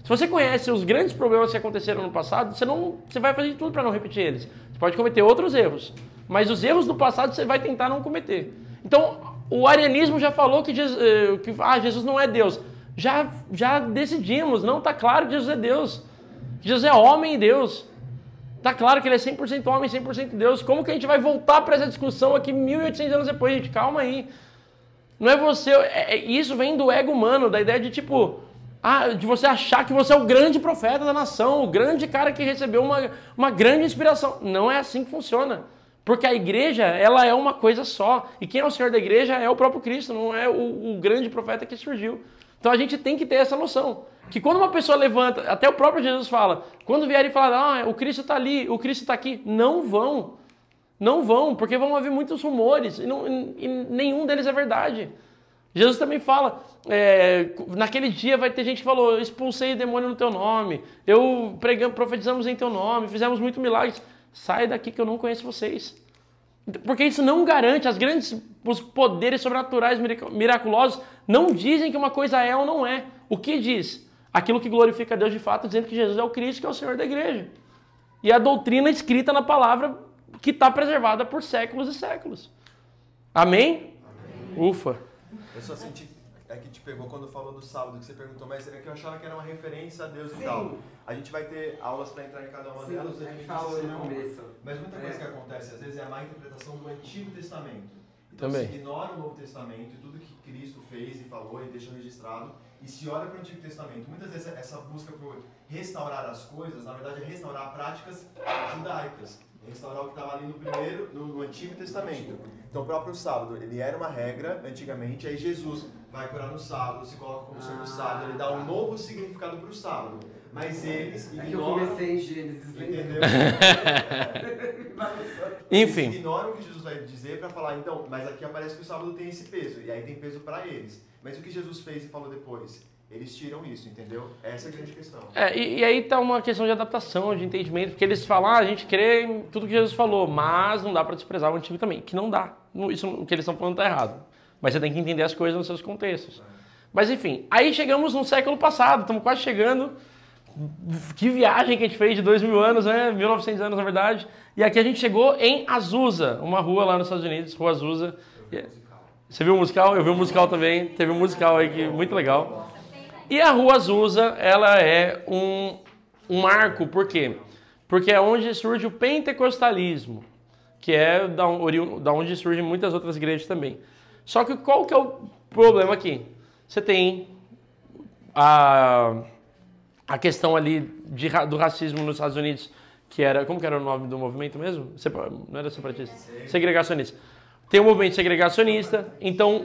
Se você conhece os grandes problemas que aconteceram no passado, você vai fazer de tudo para não repetir eles. Você pode cometer outros erros, mas os erros do passado você vai tentar não cometer. Então, o arianismo já falou que Jesus não é Deus. Já decidimos, não está claro que Jesus é Deus. Jesus é homem e Deus. Está claro que ele é 100% homem, 100% Deus. Como que a gente vai voltar para essa discussão aqui 1800 anos depois, gente? Calma aí. Não é você... isso vem do ego humano, da ideia de tipo... de você achar que você é o grande profeta da nação, o grande cara que recebeu uma grande inspiração. Não é assim que funciona. Porque a igreja, ela é uma coisa só. E quem é o Senhor da igreja é o próprio Cristo, não é o grande profeta que surgiu. Então a gente tem que ter essa noção. Que quando uma pessoa levanta, até o próprio Jesus fala, quando vierem falar, o Cristo está ali, o Cristo está aqui, não vão. Não vão, porque vão haver muitos rumores e nenhum deles é verdade. Jesus também fala, naquele dia vai ter gente que falou, expulsei o demônio no teu nome, profetizamos em teu nome, fizemos muitos milagres. Sai daqui que eu não conheço vocês. Porque isso não garante, os poderes sobrenaturais miraculosos não dizem que uma coisa é ou não é. O que diz? Aquilo que glorifica a Deus de fato, dizendo que Jesus é o Cristo, que é o Senhor da igreja. E a doutrina escrita na palavra que está preservada por séculos e séculos. Amém? Amém. Ufa. Eu só senti que te pegou quando falou do sábado, que você perguntou, mas é que eu achava que era uma referência a Deus e tal. A gente vai ter aulas para entrar em cada uma delas. A gente falou no começo. Mas muita coisa que acontece, às vezes, é a má interpretação do Antigo Testamento. Então também. Se ignora o Novo Testamento e tudo que Cristo fez e falou e deixou registrado, e se olha para o Antigo Testamento. Muitas vezes essa busca por restaurar as coisas, na verdade é restaurar práticas judaicas. Restaurar o que estava ali no Antigo Testamento. Então o próprio sábado, ele era uma regra antigamente, aí Jesus vai curar no sábado, se coloca como Senhor do sábado, ele dá um novo significado para o sábado. Mas eles ignoram... É que eu comecei em Gênesis, entendeu? Enfim. Eles ignoram o que Jesus vai dizer para falar, então, mas aqui aparece que o sábado tem esse peso, e aí tem peso para eles. Mas o que Jesus fez e falou depois? Eles tiram isso, entendeu? Essa é a grande questão. E aí está uma questão de adaptação, de entendimento, porque eles falam, a gente crê em tudo que Jesus falou, mas não dá para desprezar o Antigo também, que não dá. Isso, o que eles estão falando está errado. Mas você tem que entender as coisas nos seus contextos. Mas enfim, aí chegamos no século passado, estamos quase chegando. Que viagem que a gente fez de 2000 anos, né? 1900 anos, na verdade. E aqui a gente chegou em Azusa, uma rua lá nos Estados Unidos, Rua Azusa. Você viu o musical? Eu vi o musical também. Teve um musical aí que muito legal. E a Rua Azusa, ela é um marco, por quê? Porque é onde surge o pentecostalismo, que é da onde surgem muitas outras igrejas também. Só que qual que é o problema aqui? Você tem a questão ali do racismo nos Estados Unidos, que era... Como que era o nome do movimento mesmo? Não era separatista? Segregacionista. Tem o movimento segregacionista, então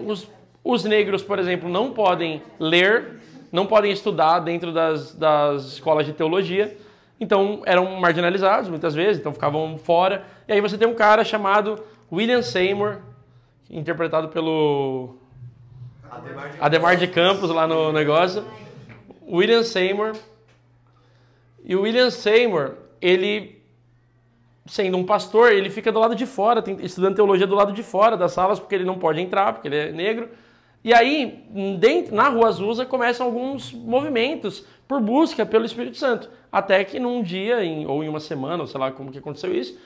os negros, por exemplo, não podem ler, não podem estudar dentro das escolas de teologia, então eram marginalizados muitas vezes, então ficavam fora. E aí você tem um cara chamado William Seymour, interpretado pelo Ademar de Campos lá no negócio. William Seymour. E o William Seymour, ele, sendo um pastor, ele fica do lado de fora, estudando teologia do lado de fora das salas, porque ele não pode entrar, porque ele é negro. E aí, na Rua Azusa, começam alguns movimentos por busca pelo Espírito Santo. Até que num dia, ou em uma semana, ou sei lá como que aconteceu isso,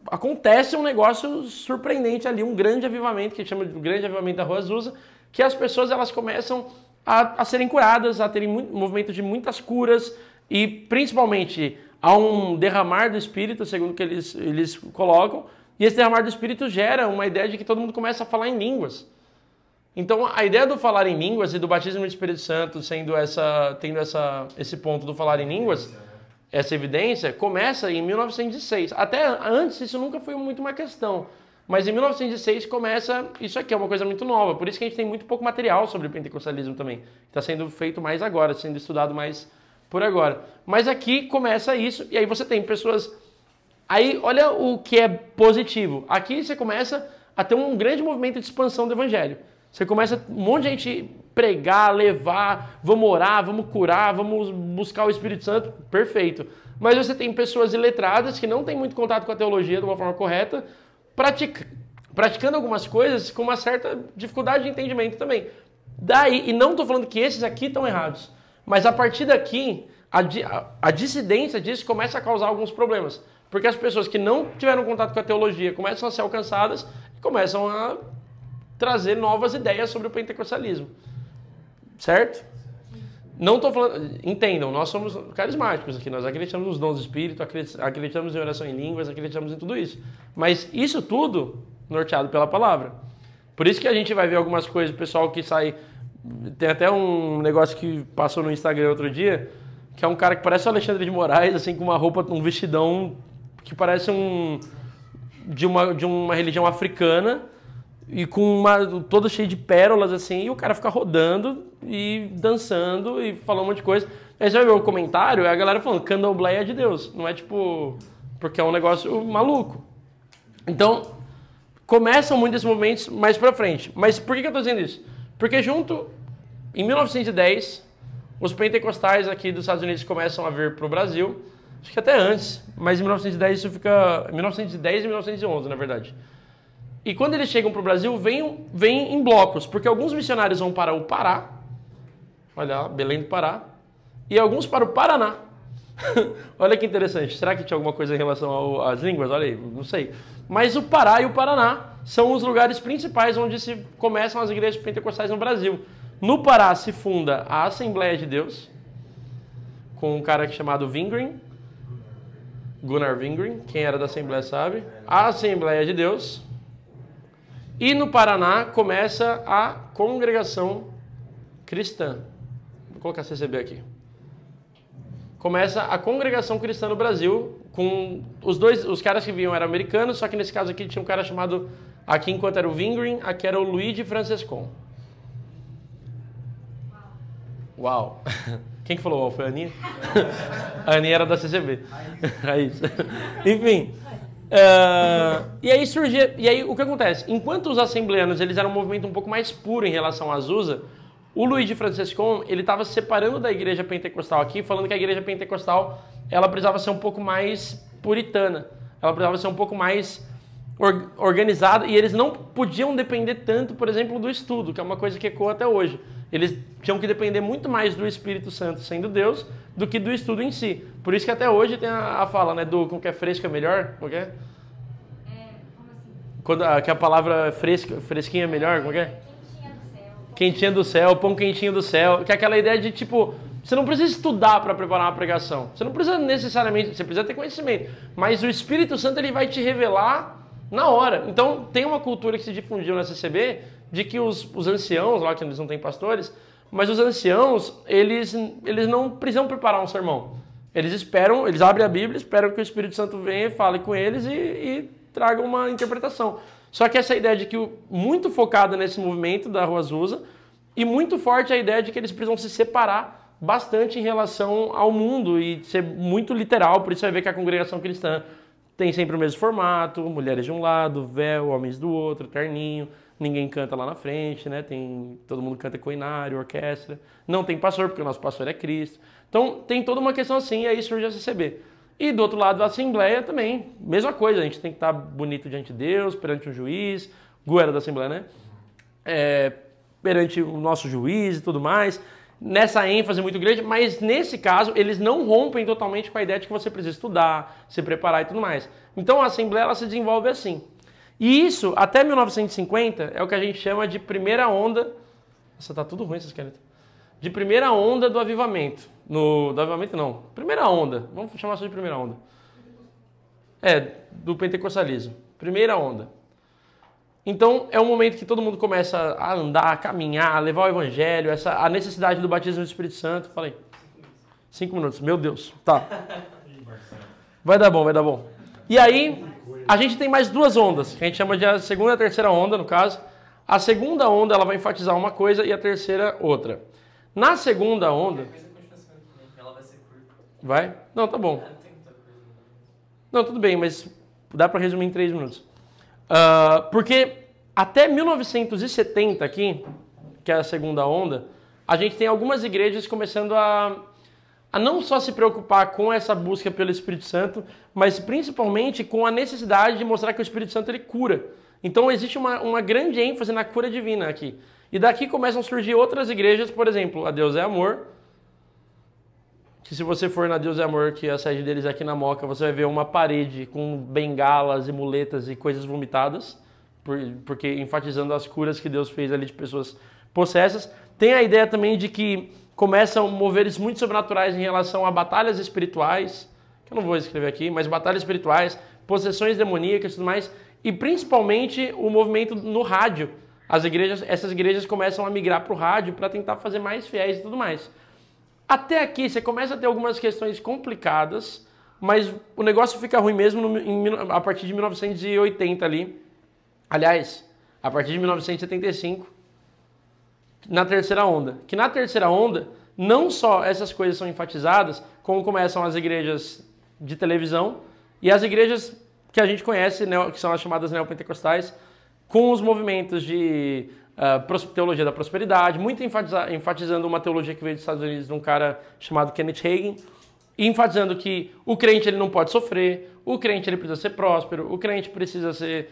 acontece um negócio surpreendente ali, um grande avivamento, que chama de grande avivamento da Rua Azusa, que as pessoas elas começam a serem curadas, a terem movimento de muitas curas, e principalmente há um derramar do Espírito, segundo o que eles colocam, e esse derramar do Espírito gera uma ideia de que todo mundo começa a falar em línguas. Então, a ideia do falar em línguas e do batismo no Espírito Santo tendo esse ponto do falar em línguas, essa evidência, começa em 1906. Até antes, isso nunca foi muito uma questão. Mas em 1906 começa, isso aqui é uma coisa muito nova, por isso que a gente tem muito pouco material sobre o pentecostalismo também. Está sendo feito mais agora, sendo estudado mais por agora. Mas aqui começa isso, e aí você tem pessoas... Aí, olha o que é positivo. Aqui você começa a ter um grande movimento de expansão do evangelho. Você começa um monte de gente pregar, levar, vamos orar, vamos curar, vamos buscar o Espírito Santo, perfeito. Mas você tem pessoas iletradas que não têm muito contato com a teologia de uma forma correta, praticando algumas coisas com uma certa dificuldade de entendimento também. Daí, e não estou falando que esses aqui estão errados, mas a partir daqui, a dissidência disso começa a causar alguns problemas. Porque as pessoas que não tiveram contato com a teologia começam a ser alcançadas e começam a trazer novas ideias sobre o pentecostalismo. Certo? Não estou falando... Entendam, nós somos carismáticos aqui, nós acreditamos nos dons do Espírito, acreditamos em oração em línguas, acreditamos em tudo isso. Mas isso tudo norteado pela palavra. Por isso que a gente vai ver algumas coisas, o pessoal que sai... Tem até um negócio que passou no Instagram outro dia, que é um cara que parece o Alexandre de Moraes, assim, com uma roupa, um vestidão que parece de uma religião africana, e com todo cheio de pérolas, assim, e o cara fica rodando e dançando e falando um monte de coisa. Aí você vai ver o comentário, é a galera falando, candomblé é de Deus, não é tipo... Porque é um negócio maluco. Então, começam muitos movimentos mais pra frente. Mas por que eu tô dizendo isso? Porque em 1910, os pentecostais aqui dos Estados Unidos começam a vir pro Brasil, acho que até antes, mas em 1910 isso fica... 1910 e 1911, na verdade. E quando eles chegam para o Brasil, vêm em blocos, porque alguns missionários vão para o Pará, olha lá, Belém do Pará, e alguns para o Paraná. Olha que interessante, será que tinha alguma coisa em relação às línguas? Olha aí, não sei. Mas o Pará e o Paraná são os lugares principais onde se começam as igrejas pentecostais no Brasil. No Pará se funda a Assembleia de Deus, com um cara chamado Gunnar Wingren, quem era da Assembleia sabe, a Assembleia de Deus. E no Paraná começa a Congregação Cristã. Vou colocar CCB aqui. Começa a Congregação Cristã no Brasil, com os caras que vinham eram americanos, só que nesse caso aqui tinha um cara chamado, aqui enquanto era o Wingren, aqui era o Luigi Francescon. Uau! Quem que falou uau? Foi a Aninha? A Aninha era da CCB. Aí. Enfim... e aí o que acontece? Enquanto os assembleanos eles eram um movimento um pouco mais puro em relação à Azusa, o Luigi Francescon ele estava se separando da igreja pentecostal aqui, falando que a igreja pentecostal ela precisava ser um pouco mais puritana, ela precisava ser um pouco mais organizada e eles não podiam depender tanto, por exemplo, do estudo, que é uma coisa que ecoa até hoje. Eles tinham que depender muito mais do Espírito Santo sendo Deus do que do estudo em si. Por isso que até hoje tem a fala, né, do como que é fresca melhor, como que é? Como assim? Que a palavra fresquinha é melhor, como que é? Quentinha do céu, pão quentinho do céu, que é aquela ideia de tipo, você não precisa estudar para preparar uma pregação. Você não precisa necessariamente, você precisa ter conhecimento, mas o Espírito Santo ele vai te revelar na hora. Então, tem uma cultura que se difundiu na CCB de que os anciãos, lá que eles não têm pastores, mas os anciãos, eles não precisam preparar um sermão. Eles esperam, eles abrem a Bíblia, esperam que o Espírito Santo venha e fale com eles e traga uma interpretação. Só que essa ideia de que, muito focada nesse movimento da Rua Azusa, e muito forte a ideia de que eles precisam se separar bastante em relação ao mundo e ser muito literal, por isso você vai ver que a congregação cristã tem sempre o mesmo formato, mulheres de um lado, véu, homens do outro, terninho, ninguém canta lá na frente, né? Todo mundo canta coinário, orquestra, não tem pastor, porque o nosso pastor é Cristo. Então tem toda uma questão assim, e aí surge a CCB. E do outro lado, a Assembleia também, mesma coisa, a gente tem que estar bonito diante de Deus, perante um juiz, Gu era da Assembleia, né? Perante o nosso juiz e tudo mais, nessa ênfase muito grande, mas nesse caso eles não rompem totalmente com a ideia de que você precisa estudar, se preparar e tudo mais. Então a Assembleia ela se desenvolve assim. E isso, até 1950, é o que a gente chama de primeira onda... Nossa, tá tudo ruim essa esqueleto. De primeira onda do avivamento. Do avivamento não, primeira onda, vamos chamar só de primeira onda. Do pentecostalismo, primeira onda. Então é um momento que todo mundo começa a andar, a caminhar, a levar o evangelho, a necessidade do batismo do Espírito Santo. Falei, 5 minutos, meu Deus, tá. Vai dar bom, vai dar bom. E aí, a gente tem mais 2 ondas, que a gente chama de a segunda e a terceira onda, no caso. A segunda onda, ela vai enfatizar uma coisa e a terceira, outra. Na segunda onda... Ela vai ser curta. Vai? Não, tá bom. Não, tudo bem, mas dá pra resumir em 3 minutos. Porque até 1970 aqui, que é a segunda onda, a gente tem algumas igrejas começando a não só se preocupar com essa busca pelo Espírito Santo, mas principalmente com a necessidade de mostrar que o Espírito Santo ele cura. Então existe uma grande ênfase na cura divina aqui. E daqui começam a surgir outras igrejas, por exemplo, a Deus é Amor, que se você for na Deus é Amor, que a sede deles é aqui na Moca, você vai ver uma parede com bengalas e muletas e coisas vomitadas, porque enfatizando as curas que Deus fez ali de pessoas possessas. Tem a ideia também de que começam moveres muito sobrenaturais em relação a batalhas espirituais, que eu não vou escrever aqui, mas batalhas espirituais, possessões demoníacas e tudo mais, e principalmente o movimento no rádio. Essas igrejas começam a migrar para o rádio para tentar fazer mais fiéis e tudo mais. Até aqui você começa a ter algumas questões complicadas, mas o negócio fica ruim mesmo a partir de 1980 ali. Aliás, a partir de 1975, na terceira onda. Que na terceira onda, não só essas coisas são enfatizadas, como começam as igrejas de televisão e as igrejas que a gente conhece, que são as chamadas neopentecostais, com os movimentos de teologia da prosperidade, muito enfatizando uma teologia que veio dos Estados Unidos de um cara chamado Kenneth Hagin, e enfatizando que o crente ele não pode sofrer, o crente ele precisa ser próspero, o crente precisa ser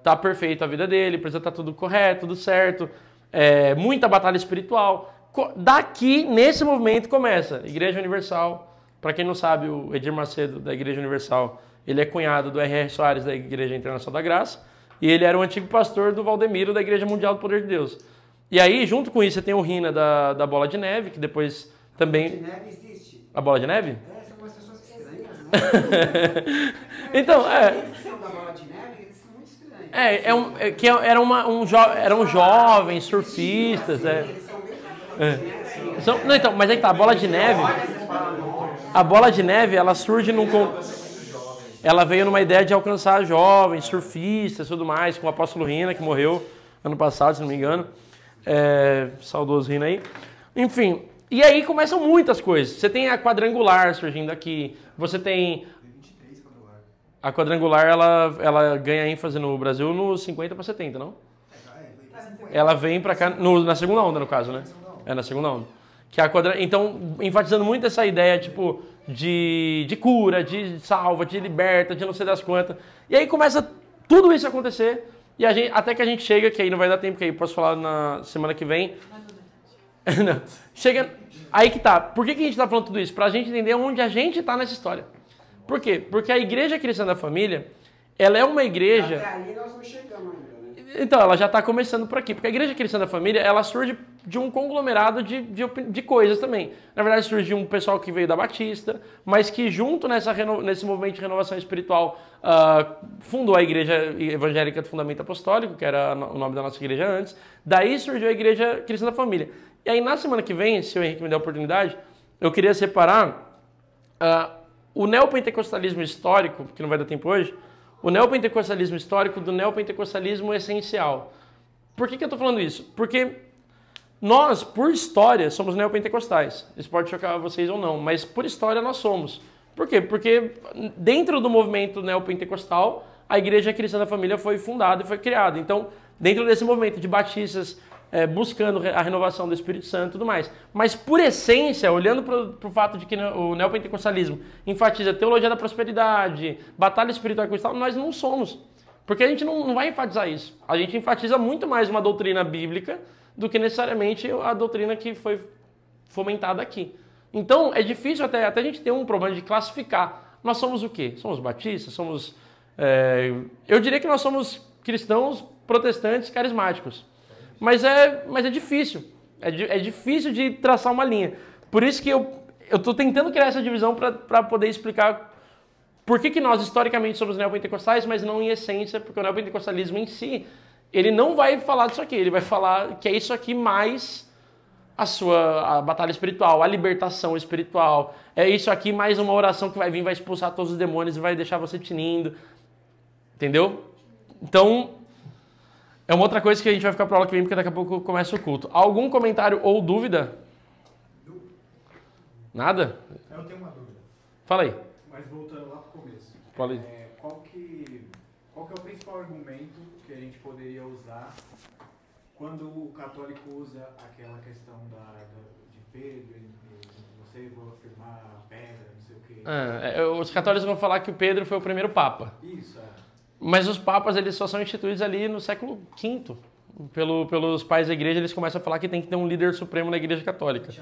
tá perfeito a vida dele, precisa estar tudo correto, tudo certo, muita batalha espiritual. Daqui, nesse movimento, começa Igreja Universal. Para quem não sabe, o Edir Macedo, da Igreja Universal, ele é cunhado do R.R. Soares, da Igreja Internacional da Graça, e ele era o antigo pastor do Valdemiro, da Igreja Mundial do Poder de Deus. E aí, junto com isso, você tem o Rina da Bola de Neve, que depois também... A Bola de Neve existe? A Bola de Neve? São umas pessoas estranhas, né? Então, Eles são da Bola de Neve, eles são muito estranhos. Eram jovens, surfistas, Eles são bem Não, então, mas aí que tá, a Bola de Neve... A Bola de Neve, ela surge ela veio numa ideia de alcançar jovens, surfistas e tudo mais, com o apóstolo Rina, que morreu ano passado, se não me engano. Saudoso Rina aí. Enfim, e aí começam muitas coisas. Você tem a quadrangular surgindo aqui, você tem... A quadrangular, ela ganha ênfase no Brasil nos 50 para 70, não? Ela vem para cá, na segunda onda, no caso, né? Na segunda onda. Que então, enfatizando muito essa ideia, tipo, de cura, de salva, de liberta, de não sei das quantas. E aí começa tudo isso a acontecer, e até que a gente chega, que aí não vai dar tempo, que aí eu posso falar na semana que vem. Não. Chega, aí que tá. Por que a gente tá falando tudo isso? Pra gente entender onde a gente tá nessa história. Por quê? Porque a Igreja Cristã da Família, ela é uma igreja... Até ali nós não chegamos ainda, né? Então, ela já está começando por aqui, porque a Igreja Cristã da Família, ela surge de um conglomerado de coisas também. Na verdade, surgiu um pessoal que veio da Batista, mas que junto nesse movimento de renovação espiritual, fundou a Igreja Evangélica do Fundamento Apostólico, que era o nome da nossa igreja antes. Daí surgiu a Igreja Cristã da Família. E aí, na semana que vem, se o Henrique me der a oportunidade, eu queria separar o neopentecostalismo histórico, que não vai dar tempo hoje, o neopentecostalismo histórico do neopentecostalismo essencial. Por que eu estou falando isso? Porque nós, por história, somos neopentecostais. Isso pode chocar vocês ou não, mas por história nós somos. Por quê? Porque dentro do movimento neopentecostal, a Igreja Cristã da Família foi fundada e foi criada. Então, dentro desse movimento de batistas, buscando a renovação do Espírito Santo e tudo mais. Mas, por essência, olhando para o fato de que o neopentecostalismo enfatiza a teologia da prosperidade, batalha espiritual e coisa e tal, nós não somos. Porque a gente não vai enfatizar isso. A gente enfatiza muito mais uma doutrina bíblica do que necessariamente a doutrina que foi fomentada aqui. Então, é difícil até a gente ter um problema de classificar. Nós somos o quê? Somos batistas? Somos... eu diria que nós somos cristãos protestantes carismáticos. Mas é difícil. É difícil de traçar uma linha. Por isso que eu estou tentando criar essa divisão para poder explicar por que nós historicamente somos neopentecostais, mas não em essência, porque o neopentecostalismo em si, ele não vai falar disso aqui. Ele vai falar que é isso aqui mais a batalha espiritual, a libertação espiritual. É isso aqui mais uma oração que vai vir, vai expulsar todos os demônios e vai deixar você tinindo. Entendeu? Então... é uma outra coisa que a gente vai ficar para a aula que vem, porque daqui a pouco começa o culto. Algum comentário ou dúvida? Nada? Eu tenho uma dúvida. Fala aí. Mas voltando lá para o começo. Fala aí. Qual que é o principal argumento que a gente poderia usar quando o católico usa aquela questão de Pedro, você vou afirmar a pedra, não sei o quê. Os católicos vão falar que o Pedro foi o primeiro papa. Isso, Mas os papas, eles só são instituídos ali no século V. Pelos pais da igreja, eles começam a falar que tem que ter um líder supremo na igreja católica.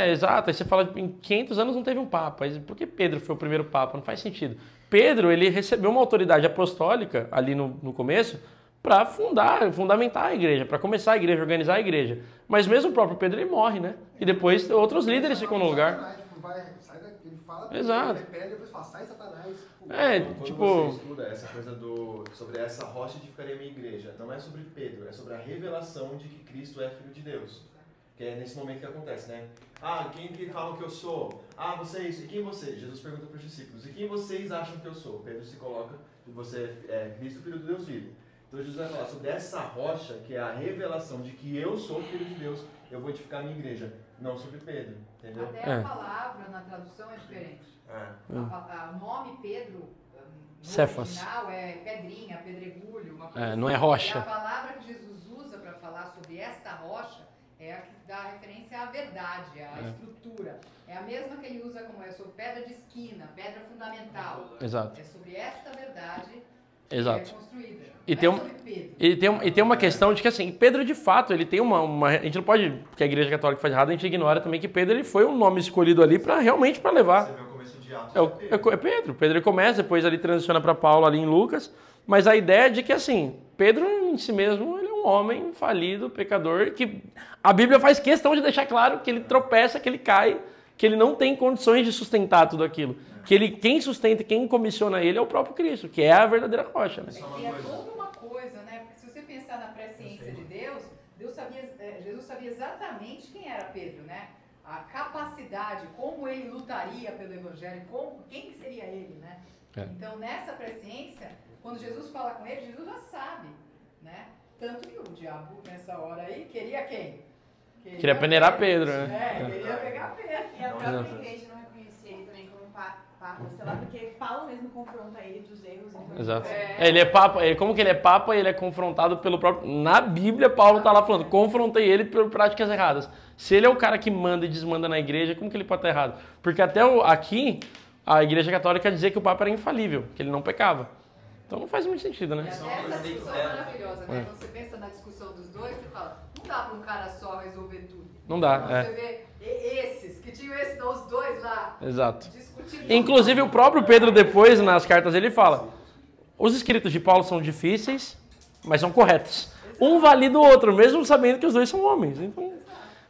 Exato. Aí você fala, em 500 anos não teve um papa. Por que Pedro foi o primeiro papa? Não faz sentido. Pedro, ele recebeu uma autoridade apostólica ali no começo para fundamentar a igreja, para começar a igreja, organizar a igreja. Mas mesmo o próprio Pedro, ele morre, né? E depois outros líderes ficam no lugar. Ele fala Exato. ele pede, depois fala, sai Satanás. Quando você estuda essa coisa sobre essa rocha edificaria a minha igreja, não é sobre Pedro, é sobre a revelação de que Cristo é Filho de Deus. Que é nesse momento que acontece, né? Quem que falam que eu sou? Vocês. E quem vocês? Jesus pergunta para os discípulos. E quem vocês acham que eu sou? Pedro se coloca que você é Cristo, Filho de Deus vivo. Então Jesus vai falar sobre essa rocha, que é a revelação de que eu sou Filho de Deus, eu vou edificar a minha igreja. Não sobre Pedro, entendeu? Até a palavra na tradução é diferente. O nome Pedro, no Cefas. original, é pedrinha, pedregulho, uma coisa não é assim. rocha. E a palavra que Jesus usa para falar sobre esta rocha é a que dá referência à verdade, à estrutura. É a mesma que ele usa como sobre pedra de esquina, pedra fundamental. Exato. É sobre esta verdade que Exato. é construída. E tem uma questão de que, assim, Pedro, de fato, ele tem uma... A gente não pode, porque a igreja católica faz errado, a gente ignora também que Pedro, ele foi um nome escolhido ali realmente para levar. Você vê o começo de Atos. É Pedro. Pedro, ele começa, depois ele transiciona para Paulo ali em Lucas, mas a ideia é de que, assim, Pedro em si mesmo, ele é um homem falido, pecador, que a Bíblia faz questão de deixar claro que ele tropeça, que ele cai, que ele não tem condições de sustentar tudo aquilo. Que quem sustenta, quem comissiona ele é o próprio Cristo, que é a verdadeira rocha. Né? E é toda uma coisa, né? Porque se você pensar na presciência de Deus, Jesus sabia exatamente quem era Pedro, né? A capacidade, como ele lutaria pelo Evangelho, quem seria ele, né? Então, nessa presciência, quando Jesus fala com ele, Jesus já sabe, né? Tanto que o diabo, nessa hora aí, queria quem? Queria peneirar Pedro, né? Queria pegar Pedro. E a própria igreja não reconhecia ele também como papa, sei lá, porque Paulo mesmo confronta ele dos erros. Então Exato. Ele é papa, como que ele é papa, ele é confrontado pelo próprio... Na Bíblia, Paulo está lá falando, confrontei ele por práticas erradas. Se ele é o cara que manda e desmanda na igreja, como que ele pode estar errado? Porque até aqui, a igreja católica dizia que o papa era infalível, que ele não pecava. Então não faz muito sentido, né? Essa discussão é maravilhosa, né? Quando você pensa na discussão dos dois, você fala, não dá para um cara só resolver tudo. Não dá, Você vê esses, que tinham os dois lá. Exato. Discutindo. Inclusive o próprio Pedro depois, nas cartas, ele fala, os escritos de Paulo são difíceis, mas são corretos. Um valida o outro, mesmo sabendo que os dois são homens. Então,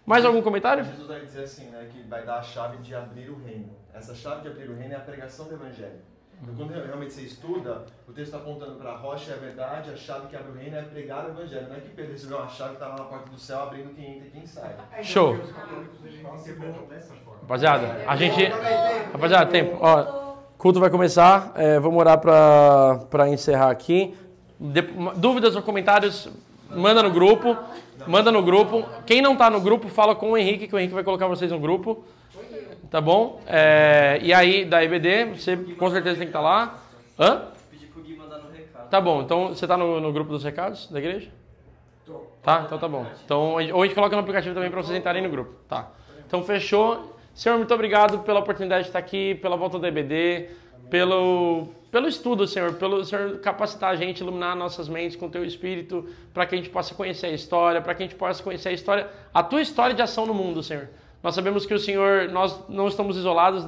mais algum comentário? Jesus vai dizer assim, né, que vai dar a chave de abrir o reino. Essa chave de abrir o reino é a pregação do evangelho. Então, quando realmente você estuda, o texto está apontando para a rocha é a verdade, a chave que abre o reino é pregar o evangelho. Não é que Pedro recebeu uma chave que estava na porta do céu, abrindo quem entra e quem sai. Show. Rapaziada, Rapaziada, tempo. Ó, culto vai começar. Vamos orar para encerrar aqui. Dúvidas ou comentários, manda no grupo. Quem não está no grupo, fala com o Henrique, que o Henrique vai colocar vocês no grupo. Tá bom? E aí, da EBD, você com certeza tem que estar lá. Pedi pro Gui mandar no recado. Tá bom, então você tá no grupo dos recados da igreja? Tá, então tá bom. Então, ou a gente coloca no aplicativo também para vocês entrarem no grupo. Tá. Então fechou. Senhor, muito obrigado pela oportunidade de estar aqui, pela volta da EBD, pelo estudo, Senhor, pelo Senhor capacitar a gente, iluminar nossas mentes com o Teu Espírito, para que a gente possa conhecer a história, para que a gente possa conhecer a Tua história de ação no mundo, Senhor. Nós sabemos que o Senhor, nós não estamos isolados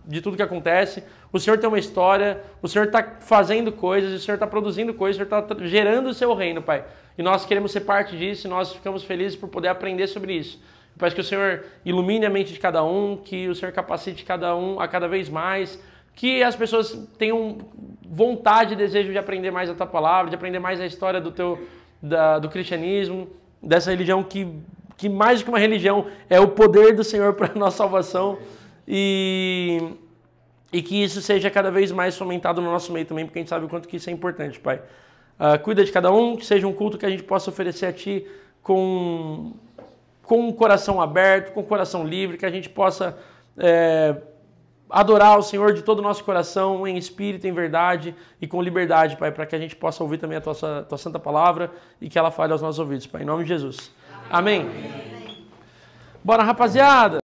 de tudo que acontece. O Senhor tem uma história, o Senhor está fazendo coisas, o Senhor está produzindo coisas, o Senhor está gerando o Seu reino, Pai. E nós queremos ser parte disso e nós ficamos felizes por poder aprender sobre isso. Eu peço que o Senhor ilumine a mente de cada um, que o Senhor capacite cada um a cada vez mais, que as pessoas tenham vontade e desejo de aprender mais a Tua palavra, de aprender mais a história do cristianismo, dessa religião que mais do que uma religião é o poder do Senhor para a nossa salvação e que isso seja cada vez mais fomentado no nosso meio também, porque a gente sabe o quanto que isso é importante, Pai. Cuida de cada um, que seja um culto que a gente possa oferecer a Ti com o coração aberto, com o coração livre, que a gente possa adorar o Senhor de todo o nosso coração, em espírito, em verdade e com liberdade, Pai, para que a gente possa ouvir também a Tua Santa Palavra e que ela fale aos nossos ouvidos, Pai, em nome de Jesus. Amém. Bora, rapaziada!